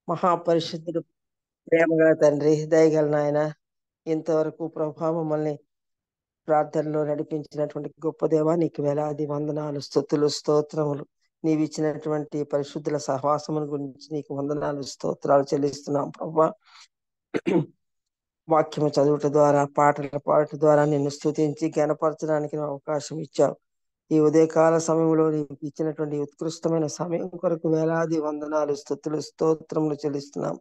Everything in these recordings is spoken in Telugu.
మహాపరిశుద్ధుడు, ప్రేమగల తండ్రి, దయగల నాయన, ఇంతవరకు ప్రభా మమ్మల్ని ప్రార్థనలో నడిపించినటువంటి గొప్ప దేవా, నీకు వేలాది వందనాలు, స్తుతులు, స్తోత్రములు. నీవు ఇచ్చినటువంటి పరిశుద్ధుల సహవాసముల గురించి నీకు వందనాలు, స్తోత్రాలు చెల్లిస్తున్నాం ప్రభా. వాక్యము చదువుట ద్వారా, పాటల పాడట ద్వారా నిన్ను స్తుతించి గణపరచడానికి నువ్వు అవకాశం ఇచ్చావు. ఈ ఉదయకాల సమయంలో నీకు ఇచ్చినటువంటి ఉత్కృష్టమైన సమయం కొరకు వేలాది వందనాలు, స్తుతులు, స్తోత్రములు చెల్లిస్తున్నాం.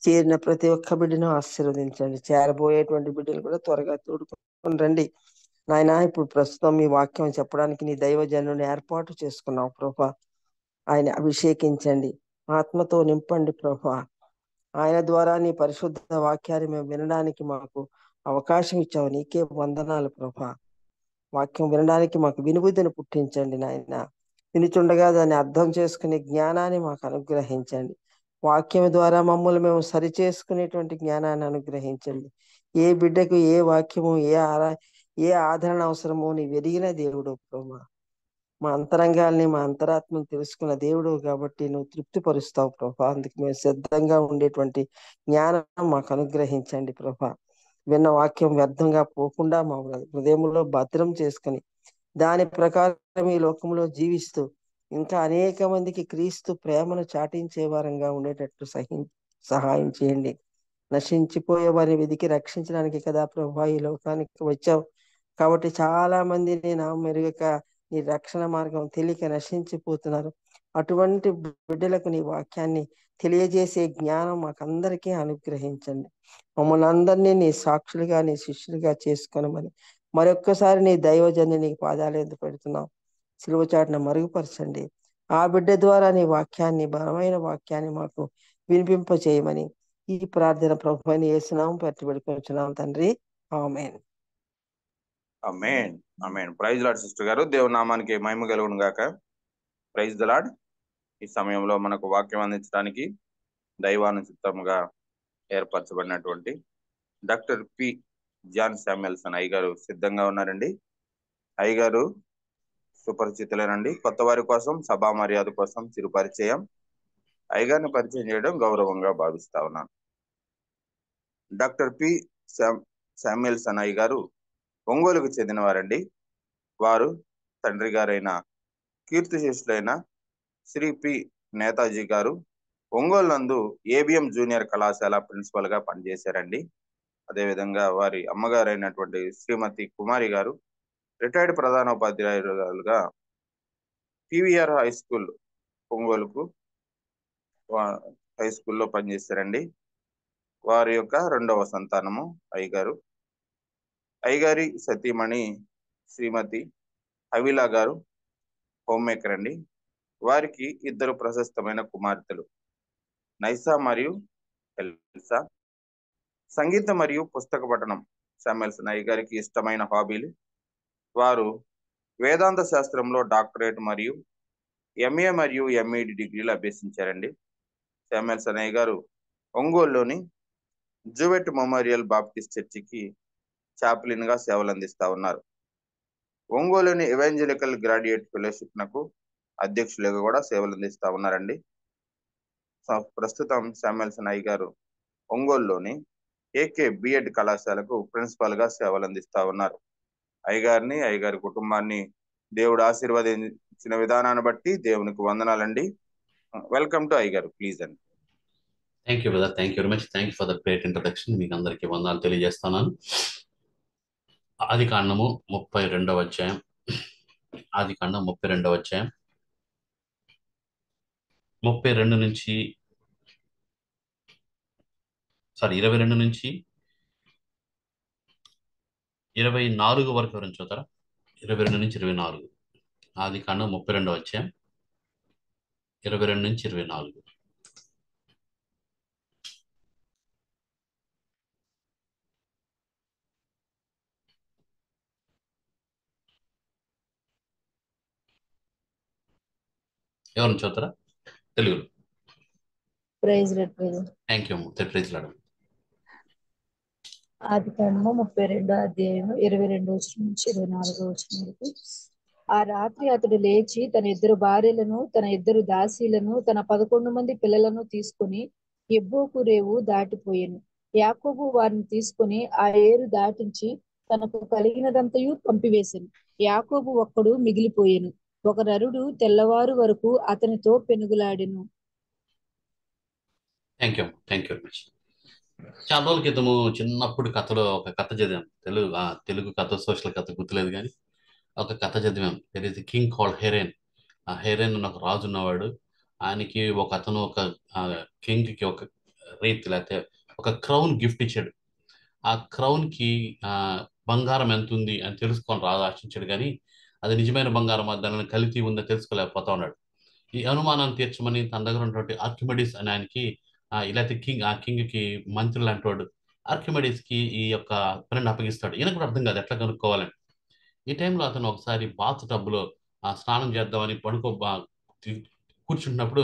చేరిన ప్రతి ఒక్క బిడ్డను ఆశీర్వదించండి. చేరబోయేటువంటి బిడ్డలు కూడా త్వరగా తోడుకొని రండి నాయన. ఇప్పుడు ప్రస్తుతం మీ వాక్యం చెప్పడానికి నీ దైవజనుని ఏర్పాటు చేసుకున్నావు ప్రభా. ఆయన అభిషేకించండి, ఆత్మతో నింపండి ప్రభా. ఆయన ద్వారా నీ పరిశుద్ధ వాక్యాన్ని మేము వినడానికి మాకు అవకాశం ఇచ్చావు. నీకే వందనాలు ప్రభా. వాక్యం వినడానికి మాకు వినుబుద్ధిని పుట్టించండి నాయన. వినుచుండగా దాన్ని అర్థం చేసుకునే జ్ఞానాన్ని మాకు అనుగ్రహించండి. వాక్యం ద్వారా మమ్మల్ని మేము సరి చేసుకునేటువంటి జ్ఞానాన్ని అనుగ్రహించండి. ఏ బిడ్డకు ఏ వాక్యము, ఏ ఆదరణ అవసరమో నీవు ఎరిగిన దేవుడు ప్రభా. మా అంతరంగాల్ని, మా అంతరాత్మను తెలుసుకున్న దేవుడు కాబట్టి నువ్వు తృప్తిపరుస్తావు ప్రభా. అందుకు మేము సిద్ధంగా ఉండేటువంటి జ్ఞానం మాకు అనుగ్రహించండి ప్రభా. విన్న వాక్యం వ్యర్థంగా పోకుండా మా హృదయంలో భద్రం చేసుకుని దాని ప్రకారం ఈ లోకంలో జీవిస్తూ ఇంకా అనేక మందికి క్రీస్తు ప్రేమను చాటించే వారంగా ఉండేటట్లు సహాయం చేయండి. నశించిపోయే వారిని వెతికి రక్షించడానికి కదా ప్రభా ఈ లోకానికి వచ్చావు. కాబట్టి చాలా మంది నీ నామం మెరుగక, నీ రక్షణ మార్గం తెలియక నశించిపోతున్నారు. అటువంటి బిడ్డలకు నీ వాక్యాన్ని తెలియజేసే జ్ఞానం మాకందరికీ అనుగ్రహించండి. మమ్మల్ని అందరినీ నీ సాక్షులుగా, నీ శిష్యులుగా చేసుకోనమని మరొక్కసారి నీ దైవజన్ని నీ పాదాలు ఎందుకు పెడుతున్నాం. సిలువ చాటున మరుగుపరచండి. ఆ బిడ్డ ద్వారా నీ వాక్యాన్ని, బలమైన వాక్యాన్ని మాకు వినిపింప చేయమని ఈ ప్రార్థన ప్రభువైన యేసునామం పెట్టి పెడుకుంటున్నాం తండ్రి. ఆమేన్. ఆమేన్. ఆమేన్. ప్రైజ్ లార్డ్ సిస్టర్ గారు. దేవుని నామానికి మహిమ కలుగును గాక. Praise the lord. ఈ సమయంలో మనకు వాక్యం అందించడానికి దైవానుచిత్తముగా ఏర్పరచబడినటువంటి డాక్టర్ పి జాన్ శామ్యుయల్సన్ అయ్యగారు సిద్ధంగా ఉన్నారండి. అయ్యగారు సుపరిచితులేనండి. కొత్త వారి కోసం, సభా మర్యాద కోసం చిరు పరిచయం. అయ్యగారిని పరిచయం చేయడం గౌరవంగా భావిస్తా ఉన్నాను. డాక్టర్ పి శామ్యుయల్సన్ అయ్యగారు ఒంగోలుకు చెందినవారండి. వారు తండ్రి గారైన కీర్తిశేషులైన శ్రీ పి నేతాజీ గారు ఒంగోలు నందు ఏబిఎం జూనియర్ కళాశాల ప్రిన్సిపల్ గా పనిచేశారండి. అదేవిధంగా వారి అమ్మగారైనటువంటి శ్రీమతి కుమారి గారు రిటైర్డ్ ప్రధానోపాధ్యాయులుగా పివిఆర్ హై స్కూల్ ఒంగోలుకు హై స్కూల్లో పనిచేశారండి. వారి యొక్క రెండవ సంతానము అయ్యగారు. అయ్యగారి సతీమణి శ్రీమతి హవిలా గారు హోమ్ మేకర్ అండి. వారికి ఇద్దరు ప్రశస్తమైన కుమార్తెలు నైసా మరియు ఎల్సా. సంగీతం మరియు పుస్తక పఠనం శామ్యుయల్సన్ అయ్యగారికి ఇష్టమైన హాబీలు. వారు వేదాంత శాస్త్రంలో డాక్టరేట్ మరియు ఎంఏ మరియు ఎంఈడి డిగ్రీలు అభ్యసించారండి. శామ్యుయల్సన్ అయ్యగారు ఒంగోలులోని జూవెట్ మెమోరియల్ బాప్టిస్ట్ చర్చికి చాప్లిన్ గా సేవలు అందిస్తా ఉన్నారు. ఒంగోలులోని ఎవెంజలికల్ గ్రాడ్యుయేట్ ఫెలోషిప్ నకు అధ్యక్షులుగా కూడా సేవలు అందిస్తా ఉన్నారండి. ప్రస్తుతం శామ్యుయల్సన్ అయ్యగారు ఒంగోలులోని ఏకే బిఎడ్ కళాశాలకు ప్రిన్సిపాల్ గా సేవలు అందిస్తా ఉన్నారు. అయ్యగారిని, అయ్యగారి కుటుంబాన్ని దేవుడు ఆశీర్వదించిన విధానాన్ని బట్టి దేవునికి వందనాలండి. వెల్కమ్ టు అయ్యగారు, ప్లీజ్ అండి. Thank you brother, thank you very much. Thank you for the great introduction. మీకు అందరికీ వందనాలు తెలియజేస్తున్నాను. ఆది కాండము 32వ అధ్యాయం. ఆది కాండం 32వ అధ్యాయం 22 నుంచి 24 నుంచి 24 వరకు ఎవరైనా చూతారా? 22 నుంచి 24. ఆది కాండం 32వ అధ్యాయం 22 నుంచి 24. ఎవరిని చూతారా తెలుగులో? Praise lord brother. Thank you. Praise lord. ఆది కాండము 32వ అధ్యాయం 22 నుంచి 24 వరకు. ఆ రాత్రి అతడు లేచి తన 2 భార్యలను, తన 2 దాసీలను, తన 11 మంది పిల్లలను తీసుకుని ఎబ్బోకు రేవు దాటిపోయెను. యాకోబు వారిని తీసుకుని ఆ ఏరు దాటించి తనకు కలిగినదంతయు పంపివేశెను. యాకోబు ఒక్కడు మిగిలిపోయెను. ఒక నరుడు తెల్లవారు వరకు అతనితో పెనుగులాడెను. Thank you very much. చాలా రోజుల క్రితము చిన్నప్పుడు కథలో ఒక కథ చదివాం. తెలుగు కథ, సోషల్ కథ గుర్తులేదు కానీ ఒక కథ చదివాం. There is a king called Heron. ఆ హెరెన్ అని ఒక రాజు ఉన్నవాడు. ఆయనకి ఒక అతను ఒక కింగ్ కి ఒక రీత్ లేకపోతే ఒక క్రౌన్ గిఫ్ట్ ఇచ్చాడు. ఆ క్రౌన్ కి ఆ బంగారం ఎంత ఉంది అని తెలుసుకొని రాజు ఆశించాడు, కానీ అది నిజమైన బంగారం దానిలో కలిసి ఉందో తెలుసుకోలేకపోతా ఉన్నాడు. ఈ అనుమానాన్ని తీర్చమని తన దగ్గర ఉన్నటువంటి ఆర్కిమెడిస్ అని ఆయనకి ఇలా కింగ్ కి మంత్రి లాంటి వాడు ఆర్కిమెడిస్ కి ఈ యొక్క పనిని అప్పగిస్తాడు. ఈయన కూడా అర్థం కాదు ఎట్లా కనుక్కోవాలని. ఈ టైంలో అతను ఒకసారి బాత్ టబ్లో స్నానం చేద్దామని తి- కూర్చుంటున్నప్పుడు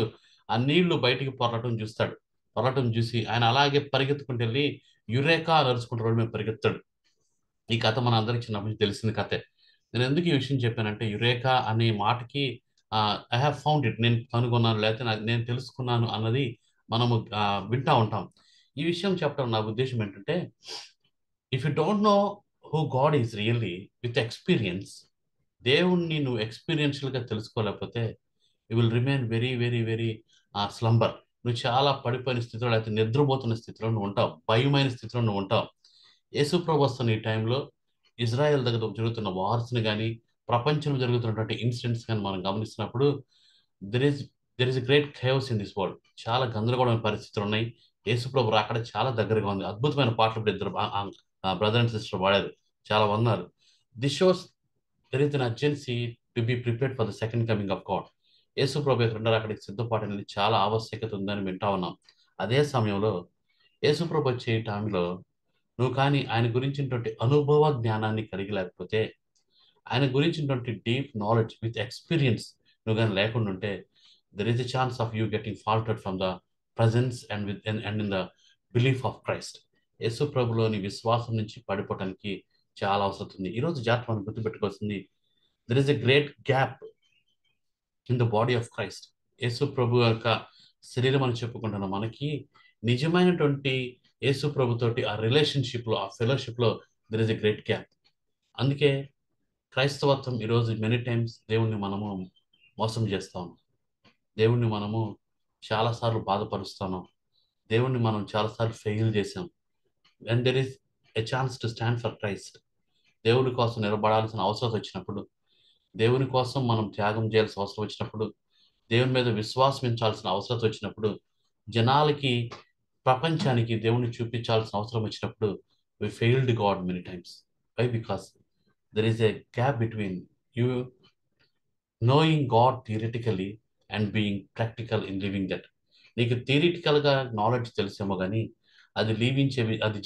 ఆ నీళ్లు బయటికి పొరలటం చూసి ఆయన అలాగే పరిగెత్తుకుంటూ వెళ్ళి యురేకా నడుచుకుంటూ రోడ్డు మీద పరిగెత్తాడు. ఈ కథ మన అందరికి చిన్నప్పటి నుంచి తెలిసిన కథే. నేను ఎందుకు ఈ విషయం చెప్పానంటే, యురేకా అనే మాటకి ఐ హావ్ ఫౌండ్ ఇట్, నేను కనుగొన్నాను లేకపోతే నేను తెలుసుకున్నాను అన్నది మనము వింటా ఉంటాం. ఈ విషయం చెప్పడం నా ఉద్దేశం ఏంటంటే, if you don't know who God is really with experience, దేవుణ్ణి నువ్వు ఎక్స్పీరియన్షియల్గా తెలుసుకోలేకపోతే you will remain very very very slumber. నువ్వు చాలా పడిపోయిన స్థితిలో లేకపోతే నిద్రపోతున్న స్థితిలో నువ్వు ఉంటావు, భయమైన స్థితిలో నువ్వు ఉంటావు. యేసు ప్రభు వస్తున్న ఈ టైంలో ఇజ్రాయెల్ దగ్గర జరుగుతున్న వార్స్ని కానీ ప్రపంచంలో జరుగుతున్నటువంటి ఇన్సిడెంట్స్ కానీ మనం గమనిస్తున్నప్పుడు there is there is great chaos in this world. చాలా గందరగోళమైన పరిస్థితులు ఉన్నాయి. యేసు ప్రభు రాకడ చాలా దగ్గరగా ఉంది. అద్భుతమైన పాటలు ఇప్పుడు ఇద్దరు బ్రదర్ అండ్ సిస్టర్ వాడారు, చాలా వందనాలు. This shows there is an urgency to be prepared for the second coming of God. Yesu ప్రభు యొక్క రెండో రాకడికి సిద్ధపాటు అనేది చాలా ఆవశ్యకత ఉందని వింటా ఉన్నాం. అదే సమయంలో యేసు ప్రభు వచ్చే టైంలో నువ్వు కానీ ఆయన గురించినటువంటి అనుభవ జ్ఞానాన్ని కలిగి లేకపోతే, ఆయన గురించినటువంటి డీప్ నాలెడ్జ్ విత్ ఎక్స్పీరియన్స్ నువ్వు కానీ లేకుండా ఉంటే, there is a chance of you getting faulted from the presence and in the belief of Christ. Yesu ప్రభులోని విశ్వాసం నుంచి పడిపోవటానికి చాలా అవసరం ఉంది. ఈరోజు జాగ్రత్త మనం గుర్తుపెట్టుకోవాల్సింది, there is a great gap in the body of Christ. Yesu ప్రభు యొక్క శరీరం అని చెప్పుకుంటున్న మనకి నిజమైనటువంటి యేసు ప్రభుతోటి ఆ రిలేషన్షిప్లో, ఆ ఫెలోషిప్లో there is a great gap. అందుకే క్రైస్తవత్వం ఈరోజు మెనీ టైమ్స్ దేవుణ్ణి మనము మోసం చేస్తాము, దేవుణ్ణి మనము చాలాసార్లు బాధపరుస్తాము, దేవుణ్ణి మనం చాలాసార్లు ఫెయిల్ చేసాం. And there is a chance to stand for Christ. దేవుని కోసం నిలబడాల్సిన అవసరం వచ్చినప్పుడు, దేవుని కోసం మనం త్యాగం చేయాల్సిన అవసరం వచ్చినప్పుడు, దేవుని మీద విశ్వాసం ఉంచాల్సిన అవసరం వచ్చినప్పుడు, జనాలకి ప్రపంచానికి దేవుని చూపించాల్సిన అవసరం వచ్చినప్పుడు, we failed God many times. Why? Because there is a gap between you knowing God theoretically and being practical in living that. నీకు థియరిటికల్గా నాలెడ్జ్ తెలిసేమో కానీ అది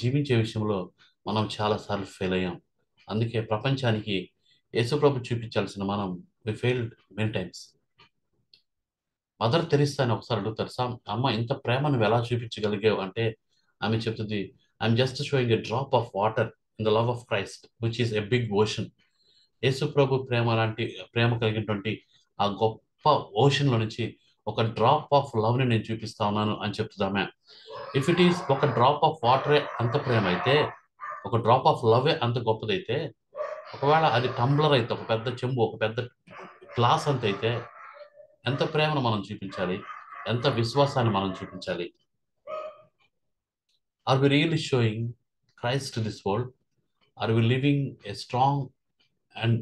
జీవించే విషయంలో మనం చాలాసార్లు ఫెయిల్ అయ్యాం. అందుకే ప్రపంచానికి యేసుప్రభు చూపించాల్సిన మనం we failed many times. Mother Teresa అని ఒకసారి అడుగుతారు, అమ్మ ఇంత ప్రేమ నువ్వు ఎలా చూపించగలిగావు అంటే, ఆమె చెప్తుంది, I'm just showing a drop of water in the love of Christ which is a big ocean. Yesu ప్రభు ప్రేమ లాంటి ప్రేమ కలిగినటువంటి ఆ గొప్ప ఓషన్ లో నుంచి ఒక డ్రాప్ ఆఫ్ లవ్ ని నేను చూపిస్తా ఉన్నాను అని చెప్తుంది ఆమె. ఇఫ్ ఇట్ ఈస్ ఒక డ్రాప్ ఆఫ్ వాటరే అంత ప్రేమ అయితే, ఒక డ్రాప్ ఆఫ్ లవే అంత గొప్పదైతే, ఒకవేళ అది టంబ్లర్ అయితే, ఒక పెద్ద చెంబు, ఒక పెద్ద గ్లాస్ అంత అయితే, ఎంత ప్రేమను మనం చూపించాలి, ఎంత విశ్వాసాన్ని మనం చూపించాలి. Are we really showing Christ to this world? Are we living a strong and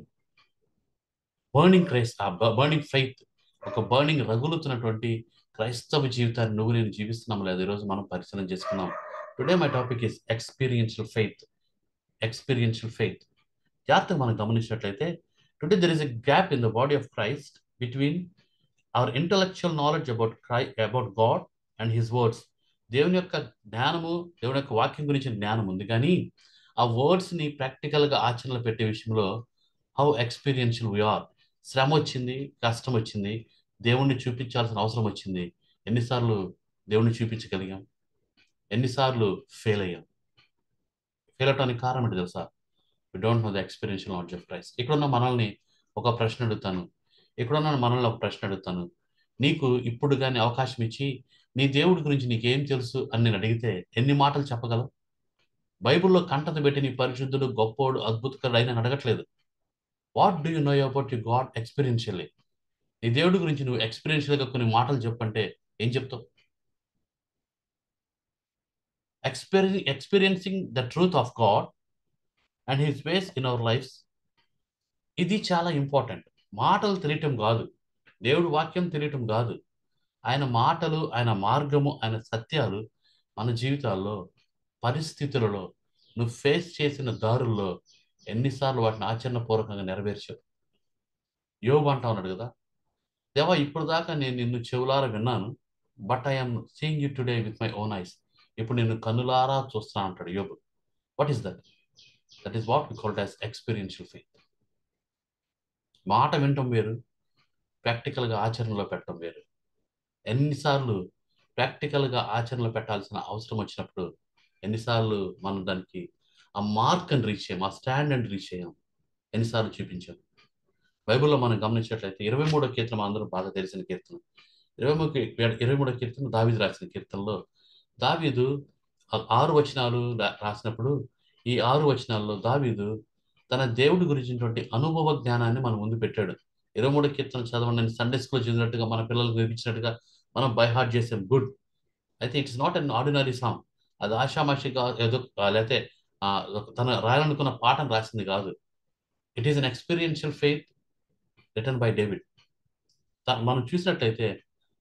burning faith, ఒక బర్నింగ్ రగులుతున్నటువంటి క్రైస్తవ జీవితాన్ని నువ్వు నేను జీవిస్తున్నాం లేదు? ఈరోజు మనం పరిశీలన చేసుకున్నాం. Today my topic is experiential faith. జాగ్రత్తగా మనం గమనించినట్లయితే, today there is a gap in the body of Christ between hour intellectual knowledge about God and his words. దేవుని యొక్క జ్ఞానము, దేవుని యొక్క వాక్యం గురించి జ్ఞానం ఉంది, కానీ ఆ వర్డ్స్ని ప్రాక్టికల్గా ఆచరణలో పెట్టే విషయంలో హౌ ఎక్స్పీరియన్షియల్ వి ఆర్. శ్రమ వచ్చింది, కష్టం వచ్చింది, దేవుణ్ణి చూపించాల్సిన అవసరం వచ్చింది. ఎన్నిసార్లు దేవుణ్ణి చూపించగలిగాం? ఎన్నిసార్లు ఫెయిల్ అయ్యాం? ఫెయిల్ అవడానికి కారణం ఏంటి తెలుసా? We don't know the experiential knowledge of Christ. ఇక్కడున్న మనల్ని ఒక ప్రశ్న అడుగుతాను, నీకు ఇప్పుడు కానీ అవకాశం ఇచ్చి నీ దేవుడి గురించి నీకేం తెలుసు అని నేను అడిగితే ఎన్ని మాటలు చెప్పగలవు? బైబిల్లో కంటత పెట్టి నీ పరిశుద్ధుడు, గొప్పోడు, అద్భుతకరుడు అయినా అడగట్లేదు. What do you know about you God experientially? నీ దేవుడి గురించి నువ్వు ఎక్స్పీరియన్షియల్గా కొన్ని మాటలు చెప్పంటే ఏం చెప్తావు? Experiencing the truth of God and his ways in our lives, ఇది చాలా ఇంపార్టెంట్. మాటలు తెలియటం కాదు, దేవుడి వాక్యం తెలియటం కాదు, ఆయన మాటలు, ఆయన మార్గము, ఆయన సత్యాలు మన జీవితాల్లో, పరిస్థితులలో, నువ్వు ఫేస్ చేసిన దారుల్లో ఎన్నిసార్లు వాటిని ఆచరణపూర్వకంగా నెరవేర్చావు. యోబు అంటా ఉన్నాడు కదా, దేవా ఇప్పుడు దాకా నేను నిన్ను చెవులారా విన్నాను, but I'm seeing you today with my own eyes. ఇప్పుడు నేను కన్నులారా చూస్తా అంటాడు యోబు. What is that? That is what we called as experiential faith. మాట వినటం వేరు, ప్రాక్టికల్గా ఆచరణలో పెట్టడం వేరు. ఎన్నిసార్లు ప్రాక్టికల్గా ఆచరణలో పెట్టాల్సిన అవసరం వచ్చినప్పుడు ఎన్నిసార్లు మనం దానికి ఆ మార్క్ని రీచ్ చేయం, ఆ స్టాండర్డ్ రీచ్ చేయం, ఎన్నిసార్లు చూపించాం. బైబిల్లో మనం గమనించినట్లయితే 23వ కీర్తన అందరూ బాగా తెలిసిన కీర్తన. 23వ కీర్తన దావీదు రాసిన కీర్తనలో దావీదు 6 వచనాలు రాసినప్పుడు ఈ 6 వచనాల్లో దావీదు తన దేవుడి గురించినటువంటి అనుభవ జ్ఞానాన్ని మన ముందు పెట్టాడు. 23వ కీర్తన చదవండి, సండే స్కూల్ చదివినట్టుగా మన పిల్లలకు నేర్పించినట్టుగా మనం బై హార్ట్ చేసాం, గుడ్. అయితే it's not an ordinary song. అది ఆషామాషిగా ఏదో లేకపోతే తన రాయాలనుకున్న పాఠం రాసింది కాదు. It is an experiential faith written by David. మనం చూసినట్లయితే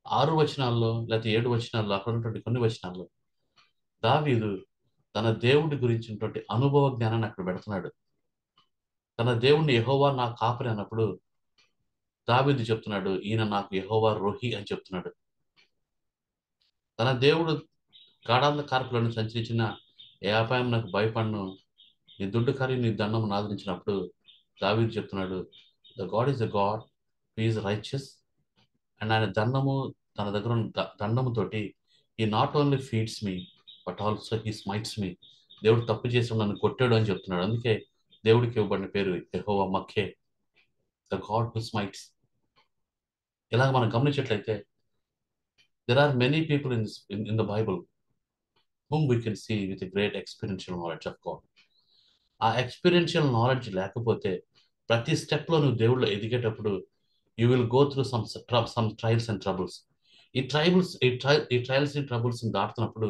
6 వచనాల్లో లేకపోతే 7 వచనాల్లో, అక్కడ ఉన్నటువంటి కొన్ని వచనాల్లో దావీదు తన దేవుడి గురించినటువంటి అనుభవ జ్ఞానాన్ని అక్కడ పెడుతున్నాడు. తన దేవుడిని యెహోవా నా కాపరి అన్నప్పుడు దావీదు చెప్తున్నాడు, ఈయన నాకు యెహోవా రోహి అని చెప్తున్నాడు. తన దేవుడు గాఢాంధ కార్పులను సంచరించిన ఏ అపాయం నాకు భయపడను, నీ దుడ్డు కరి నీ దండము ఆదరించినప్పుడు దావీదు చెప్తున్నాడు, the God is the God who is righteous. And ఆయన దండము, తన దగ్గర ఉన్న దండముతోటి ఈ not only feeds me but also he smites me. దేవుడు తప్పు చేసి నన్ను కొట్టాడు అని చెప్తున్నాడు. అందుకే దేవుడికి ఇవ్వబడిన పేరు యెహోవా మక్కే, ద గాడ్ హూ స్మైట్స్. ఇలాగ మనం గమనించినట్లయితే there are many people in the Bible whom we can see with a great experiential knowledge of God. ఆ ఎక్స్పీరియన్షియల్ నాలెడ్జ్ లేకపోతే ప్రతి స్టెప్లో నువ్వు దేవుళ్ళు ఎదిగేటప్పుడు you will go through some trials and troubles. ఈ ట్రయల్స్ అండ్ ట్రబుల్స్ దాటుతున్నప్పుడు